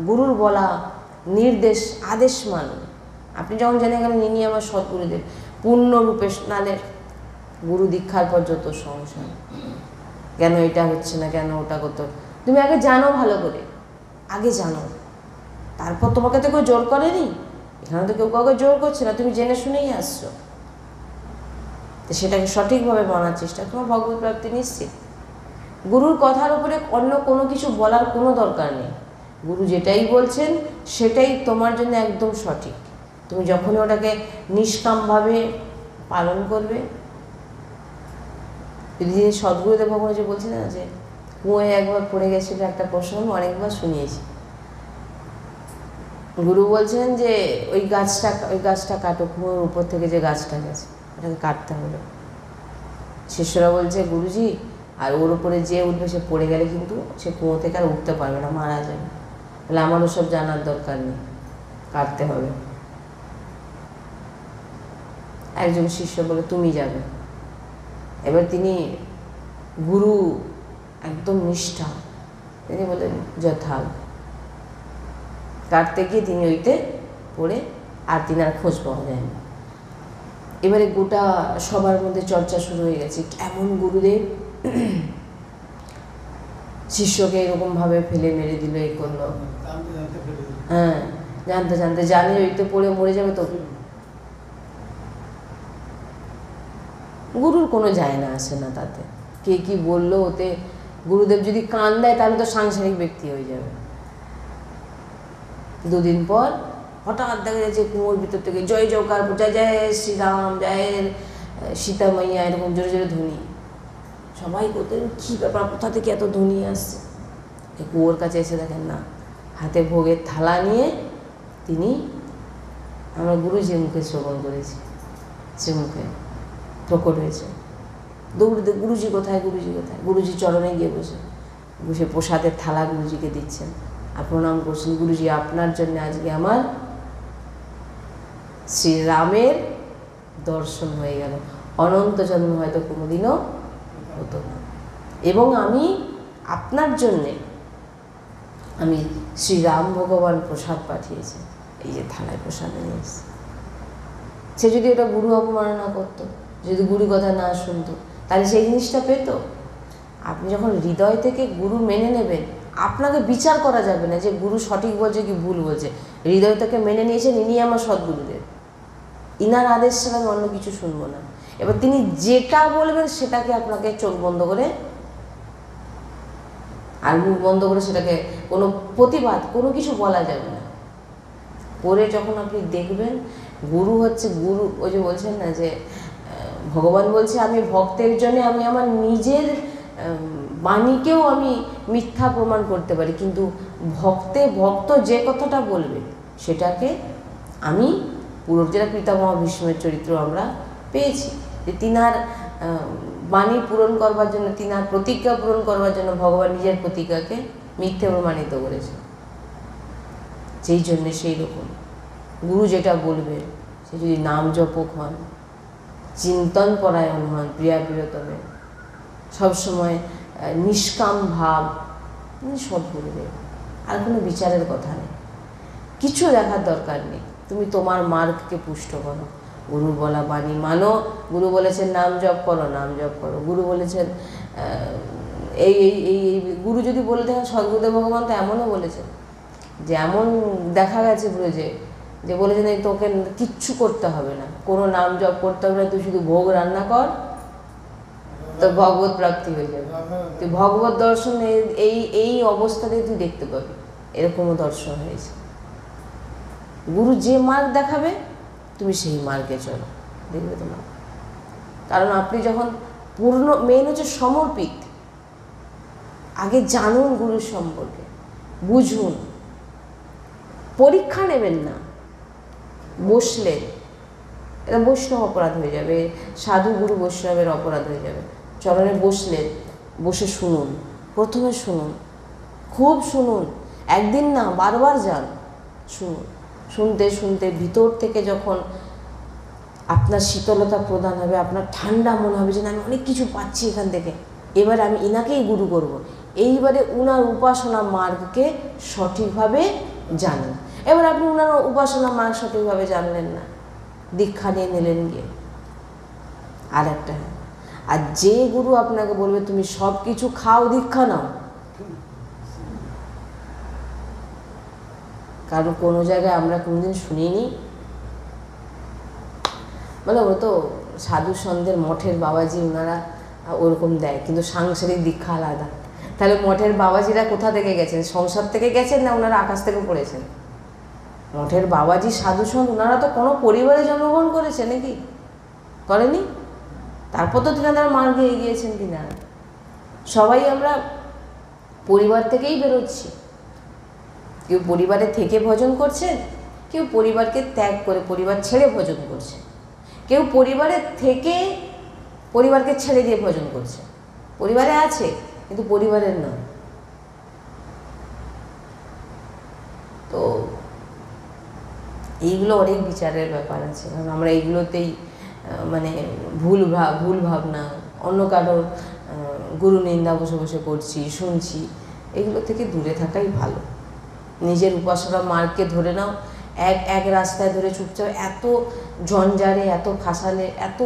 গুরুর বলা নির্দেশ আদেশ মানুন। আপনি যখন জেনে গেলেন ইনি আমার সদ্গুরুদেব পূর্ণরূপে, নালে গুরু দীক্ষার পর যত সংশয়, কেন এটা হচ্ছে না, কেন ওটা করতে, তুমি আগে জানো, ভালো করে আগে জানো, তারপর তোমাকে তো কেউ জোর করেনি, এখানে তো কেউ কাউকে জোর করছে না, তুমি জেনে শুনেই আসছো, তো সেটাকে সঠিকভাবে মানার চেষ্টা, তোমার ভগবত প্রাপ্তি নিশ্চিত। গুরুর কথার উপরে অন্য কোনো কিছু বলার কোনো দরকার নেই, গুরু যেটাই বলছেন সেটাই তোমার জন্য একদম সঠিক। তুমি যখনই ওটাকে নিষ্কামভাবে পালন করবে, যদি সদ্গুরুদেব ভগবান যে বলছিলেন না যে কুয়োয় একবার পড়ে গেছিল, একটা প্রশ্ন আমি অনেকবার শুনিয়েছি। গুরু বলছেন যে ওই গাছটা কাটো, কুয়োর উপর থেকে যে গাছটা গেছে ওটাকে কাটতে হবে। শিষ্যরা বলছে গুরুজি, আর ওর উপরে যে উঠবে সে পড়ে গেলে কিন্তু সে কুয়ো থেকে আর উঠতে পারবে না, মারা যাবে। তাহলে আমারও সব জানার দরকার নেই, কাটতে হবে। একজন শিষ্য বলে তুমি যাবে। এবার তিনি গুরু একদম নিষ্ঠা, তিনি বলেন যথাল, কাটতে গিয়ে তিনি ওইতে পড়ে আর তিনি আর খোঁজ পাওয়া যায়নি। এবারে গোটা সবার মধ্যে চর্চা শুরু হয়ে গেছে, কেমন গুরুদেব শিষ্যকে এরকমভাবে ফেলে মেরে দিল, এই করলো। হ্যাঁ, জানতে জানতে জানি ওইতে পড়ে মরে যাবে, তো গুরুর কোনো যায় না আসে না তাতে, কে কি বললো ওতে। গুরুদেব যদি কান দেয় তাহলে তো সাংসারিক ব্যক্তি হয়ে যাবে। দুদিন পর হঠাৎ দেখা যাচ্ছে কুয়োর ভিতর থেকে জয় জয়কার, জয় জয় শ্রীরাম, জয় সীতা মাইয়া, এরকম জোরে জোরে ধ্বনি। সবাই করতেন কী ব্যাপার, কোথা থেকে এত ধ্বনি আসছে। কুয়োর কাছে এসে দেখেন না, হাতে ভোগের থালা নিয়ে তিনি, আমরা গুরুজির মুখে শ্রবণ করেছি, শ্রীমুখে প্রকট হয়েছে। দৌড়ে গুরুজি কোথায়, গুরুজি কোথায়, গুরুজি চরণে গিয়ে বসে প্রসাদের থালা গুরুজিকে দিচ্ছেন আর প্রণাম করছেন, গুরুজি আপনার জন্য আজকে আমার শ্রীরামের দর্শন হয়ে গেল, অনন্ত জন্ম হয়তো কোনোদিনও হতো না, এবং আমি আপনার জন্যে আমি শ্রীরাম ভগবান প্রসাদ পাঠিয়েছে, এই যে থালায় প্রসাদ নিয়ে এসছে। সে যদি ওটা গুরু অবমাননা করতো, যদি গুরু কথা না শুনতো, তাহলে সেই জিনিসটা পেত। আপনি যখন হৃদয় থেকে গুরু মেনে নেবেন, আপনাকে বিচার করা যাবে না যে গুরু সঠিক বলছে কি ভুল বলছে, হৃদয় থেকে মেনে নিয়েছেন ইনি আমার সদ্গুরুদেব, ইনার আদেশ ছাড়া আমি অন্য কিছু শুনবো না। এবার তিনি যেটা বলবেন সেটাকে আপনাকে চোখ বন্ধ করে আর মুখ বন্ধ করে সেটাকে কোনো প্রতিবাদ কোনো কিছু বলা যাবে না। পরে যখন আপনি দেখবেন গুরু হচ্ছে গুরু, ওই যে বলছেন না যে ভগবান বলছে আমি ভক্তের জন্য আমি আমার নিজের বাণীকেও আমি মিথ্যা প্রমাণ করতে পারি, কিন্তু ভক্ত যে কথাটা বলবে সেটাকে আমি পুরো, যেটা পিতামহ ভীষ্মের চরিত্র আমরা পেয়েছি, যে তিনার বাণী পূরণ করবার জন্য, তিনার প্রতিজ্ঞা পূরণ করবার জন্য ভগবান নিজের প্রতিজ্ঞাকে মিথ্যে প্রমাণিত করেছে। সেই জন্যে সেই রকম গুরু যেটা বলবে, সে যদি নাম জপক হন, চিন্তন পরায়ণ হন, প্রিয়া প্রিয়তমে, সবসময় নিষ্কাম ভাব, সব বলবে, আর কোনো বিচারের কথা নেই, কিছু দেখার দরকার নেই। তুমি তোমার মার্গকে পুষ্ট করো, গুরু বলা বাণী মানো, গুরু বলেছেন নাম জপ করো, নাম জপ করো, গুরু বলেছেন এই এই এই গুরু যদি বলে দেখেন, সদ্গুরুদেব ভগবান তো এমনও বলেছেন যে এমন দেখা গেছে যে বলেছেন এই তোকে কিচ্ছু করতে হবে না, কোনো নাম জপ করতে হবে না, তুই শুধু ভোগ রান্না কর, তো ভগবত প্রাপ্তি হয়ে যাবে, তুই ভগবত দর্শন এই অবস্থাতে তুই দেখতে পাবি। এরকমও দর্শন হয়েছে। গুরু যে মার্গ দেখাবে তুমি সেই মার্গে চলো, দেখবে তোমার। কারণ আপনি যখন পূর্ণ, মেন হচ্ছে সমর্পিত, আগে জানুন গুরুর সম্পর্কে, বুঝুন, পরীক্ষা নেবেন না। বসলে এটা বৈষ্ণব অপরাধ হয়ে যাবে, সাধু গুরু বৈষ্ণবের অপরাধ হয়ে যাবে। চরণে বসলেন, বসে শুনুন, প্রথমে শুনুন, খুব শুনুন, একদিন না বারবার যান, শুনুন, শুনতে শুনতে ভিতর থেকে যখন আপনার শীতলতা প্রদান হবে, আপনার ঠান্ডা মনে হবে যে না আমি অনেক কিছু পাচ্ছি এখান থেকে, এবার আমি ইনাকেই গুরু করব, এইবারে উনার উপাসনা মার্গকে সঠিকভাবে জানেন। এবার আপনি উনার উপাসনা মার্গ সঠিকভাবে জানলেন না, দীক্ষা নিয়ে নিলেন গিয়ে আর একটা। আর যে গুরু আপনাকে বলবে তুমি সব কিছু খাও, দীক্ষা নাও, কারণ কোনো জায়গায় আমরা কোনোদিন শুনিনি, মানে ও তো সাধু সন্ধ্যের মঠের বাবাজি ওনারা ওরকম দেয়, কিন্তু সাংসারিক দীক্ষা আলাদা। তাহলে মঠের বাবাজিরা কোথা থেকে গেছেন? সংসার থেকে গেছেন না ওনারা আকাশ থেকে পড়েছেন? মঠের বাবাজি সাধু সন্ত ওনারা তো কোনো পরিবারে জন্মগ্রহণ করেছে নাকি? করেনি? তারপর তো তিনারা মার্গে এগিয়েছেন। তিনারা সবাই আমরা পরিবার থেকেই বেরোচ্ছি, কেউ পরিবারে থেকে ভজন করছেন, কেউ পরিবারকে ত্যাগ করে পরিবার ছেড়ে ভজন করছে, কেউ পরিবারে থেকে পরিবারকে ছেড়ে দিয়ে ভজন করছে, পরিবারে আছে কিন্তু পরিবারের নয়। তো এইগুলো অনেক বিচারের ব্যাপার আছে, কারণ আমরা এইগুলোতেই মানে ভুল ভাবনা, অন্য কারোর গুরু নিন্দা বসে বসে করছি, শুনছি, এগুলো থেকে দূরে থাকাই ভালো। নিজের উপাসনা মার্গকে ধরে নাও, এক রাস্তায় ধরে চুপচাপ এত ঝঞ্ঝারে, এত ফাঁসালে, এত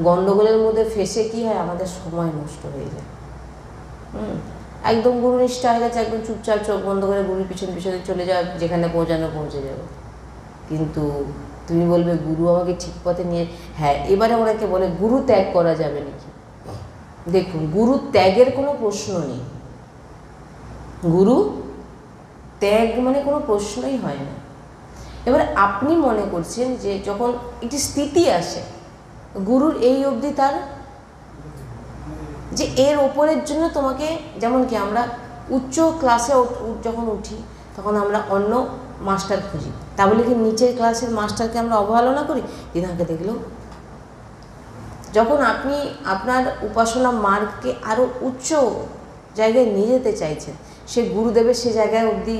গণ্ডগোলের মধ্যে ফেসে কি হয়, আমাদের সময় নষ্ট হয়ে যায়। একদম গুরুনিষ্ঠা হয়ে গেছে, একদম চুপচাপ চোখ বন্ধ করে গুরুর পিছনে পিছনে চলে যাও, যেখানে পৌঁছে যাবে। কিন্তু তুমি বলবে গুরু আমাকে ঠিক পথে নিয়ে, হ্যাঁ এবারে ওনাকে বলে গুরু ত্যাগ করা যাবে নাকি? দেখুন, গুরু ত্যাগের কোনো প্রশ্ন নেই, গুরু ত্যাগ মানে কোনো প্রশ্নই হয় না। এবার আপনি মনে করছেন যে যখন একটি স্থিতি আসে গুরুর এই অবধি, তার যে এর ওপরের জন্য তোমাকে, যেমন কি আমরা উচ্চ ক্লাসে যখন উঠি তখন আমরা অন্য মাস্টার খুঁজি। তা বলে কি নিচের ক্লাসের মাস্টারকে আমরা অবহেলনা করি? তিনাকে দেখলেও যখন আপনি আপনার উপাসনা মার্গকে আরও উচ্চ জায়গায় নিয়ে যেতে চাইছেন, সে গুরুদেবের সে জায়গায় অবধি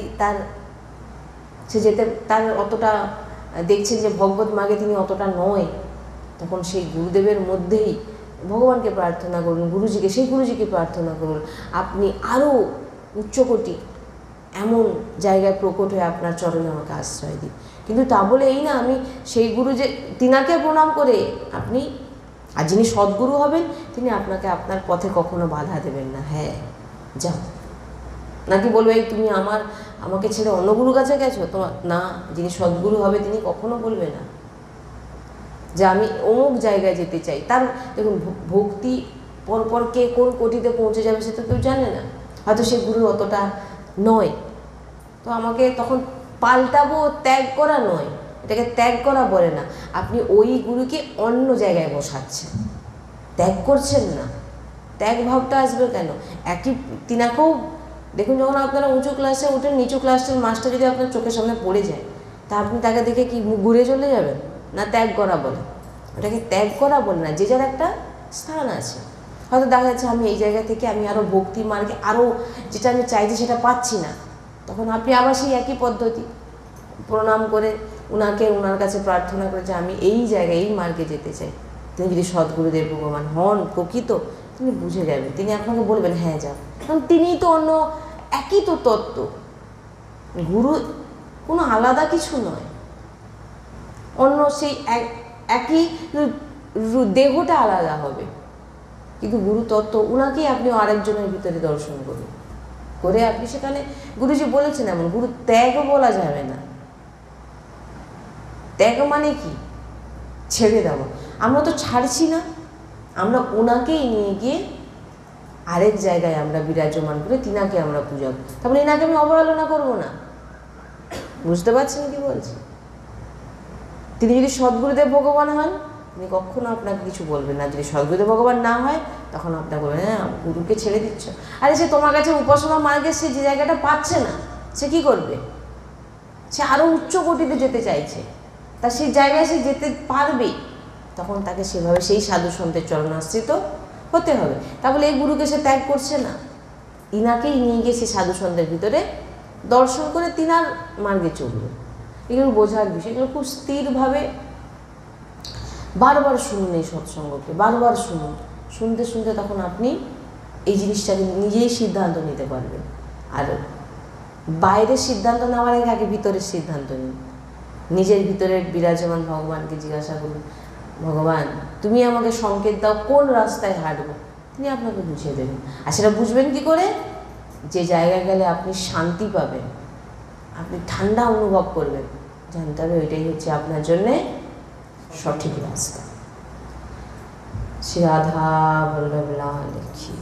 তার অতটা দেখছেন যে ভগবত মার্গে তিনি অতটা নয়, তখন সেই গুরুদেবের মধ্যেই ভগবানকে প্রার্থনা করুন, সেই গুরুজিকে প্রার্থনা করুন, আপনি আরও উচ্চকোটি এমন জায়গায় প্রকট হয়ে আপনার চরণে আমাকে আশ্রয় দিই। কিন্তু তা বলে এই না আমি সেই গুরু যে তিনাকে প্রণাম করে আপনি, আর যিনি সদ্গুরু হবেন তিনি আপনাকে আপনার পথে কখনো বাধা দেবেন না, হ্যাঁ যাও, নাকি বলবে এই তুমি আমাকে ছেড়ে অন্য গুরুর কাছে গেছো, তোমার না, যিনি সদ্গুরু হবে তিনি কখনো বলবে না যে আমি অমুক জায়গায় যেতে চাই। তার দেখুন ভক্তি পরপর কে কোন কোটিতে পৌঁছে যাবে সে তো কেউ জানে না, হয়তো সে গুরু অতটা নয়, তো আমাকে তখন পাল্টাবো, ত্যাগ করা নয়, এটাকে ত্যাগ করা বলে না। আপনি ওই গুরুকে অন্য জায়গায় বসাচ্ছেন, ত্যাগ করছেন না। ত্যাগ ভাবটা আসবে কেন? একই তিনাকেও দেখুন, যখন আপনারা উঁচু ক্লাসে ওঠেন, নিচু ক্লাসের মাস্টার যদি আপনার চোখের সামনে পড়ে যায়, তা আপনি তাকে দেখে কি মুখ ঘুরে চলে যাবেন? না, ত্যাগ করা বলে, ওটাকে ত্যাগ করা বলে না। যে যার একটা স্থান আছে, হয়তো দেখা যাচ্ছে আমি এই জায়গা থেকে আমি আরও ভক্তি মার্গে আরও যেটা আমি চাইছি সেটা পাচ্ছি না, তখন আপনি আবার সেই একই পদ্ধতি প্রণাম করে ওনার কাছে প্রার্থনা করে যে আমি এই জায়গায় এই মার্গে যেতে চাই। তিনি যদি সদ্গুরুদেব ভগবান হন প্রকৃত, তিনি বুঝে যাবেন, তিনি আপনাকে বলবেন হ্যাঁ যাও, কারণ তিনিই তো অন্য, একই তো তত্ত্ব। গুরু কোনো আলাদা কিছু নয়, অন্য সেই একই দেহটা আলাদা হবে, কিন্তু গুরু তত্ত্ব উনাকেই আপনি আরেকজনের ভিতরে দর্শন করুন করে আপনি সেখানে, গুরুজি বলেছেন এমন, গুরু ত্যাগও বলা যাবে না। ত্যাগ মানে কি? ছেড়ে দেওয়া। আমরা তো ছাড়ছি না, আমরা ওনাকেই নিয়ে গিয়ে আরেক জায়গায় আমরা বিরাজমান করে তিনাকে আমরা পূজা করি, তারপরে এনাকে আমি অবহেলনা করবো না। বুঝতে পারছেন কি বলছি? তিনি যদি সদ্গুরুদেব ভগবান হন, তিনি কখনো আপনাকে কিছু বলবেন না। যদি সদ্গুরুদেব ভগবান না হয়, তখন আপনাকে বলবেন হ্যাঁ গুরুকে ছেড়ে দিচ্ছ। আরে সে তোমার কাছে উপাসনা মার্গে সে যে জায়গাটা পাচ্ছে না, সে কি করবে? সে আরও উচ্চ কোটিতে যেতে চাইছে, তা সেই জায়গায় সে যেতে পারবে, তখন তাকে সেভাবে সেই সাধু সন্তের চরণাশ্রিত হতে হবে। তা বলে এই গুরুকে সে ত্যাগ করছে না, ইনাকেই নিয়ে গিয়ে সে সাধু সন্তের ভিতরে দর্শন করে তিনার মার্গে চলবে। এগুলো বোঝার বিষয়, এগুলো খুব স্থিরভাবে বারবার শুনুন, এই সৎসঙ্গকে বারবার শুনুন, শুনতে শুনতে তখন আপনি এই জিনিসটাকে নিজেই সিদ্ধান্ত নিতে পারবেন। আর বাইরের সিদ্ধান্ত নেওয়ার আগে ভিতরের সিদ্ধান্ত নিন। নিজের ভিতরে বিরাজমান ভগবানকে জিজ্ঞাসা করুন, ভগবান তুমি আমাকে সংকেত দাও কোন রাস্তায় হাঁটবো, তিনি আপনাকে বুঝিয়ে দেবেন। আর সেটা বুঝবেন কি করে? যে জায়গায় গেলে আপনি শান্তি পাবেন, আপনি ঠান্ডা অনুভব করবেন, জানতে হবে ওইটাই হচ্ছে আপনার জন্যে সঠিক রাস্তা। শ্রী রাধা বল্লভ লাল কি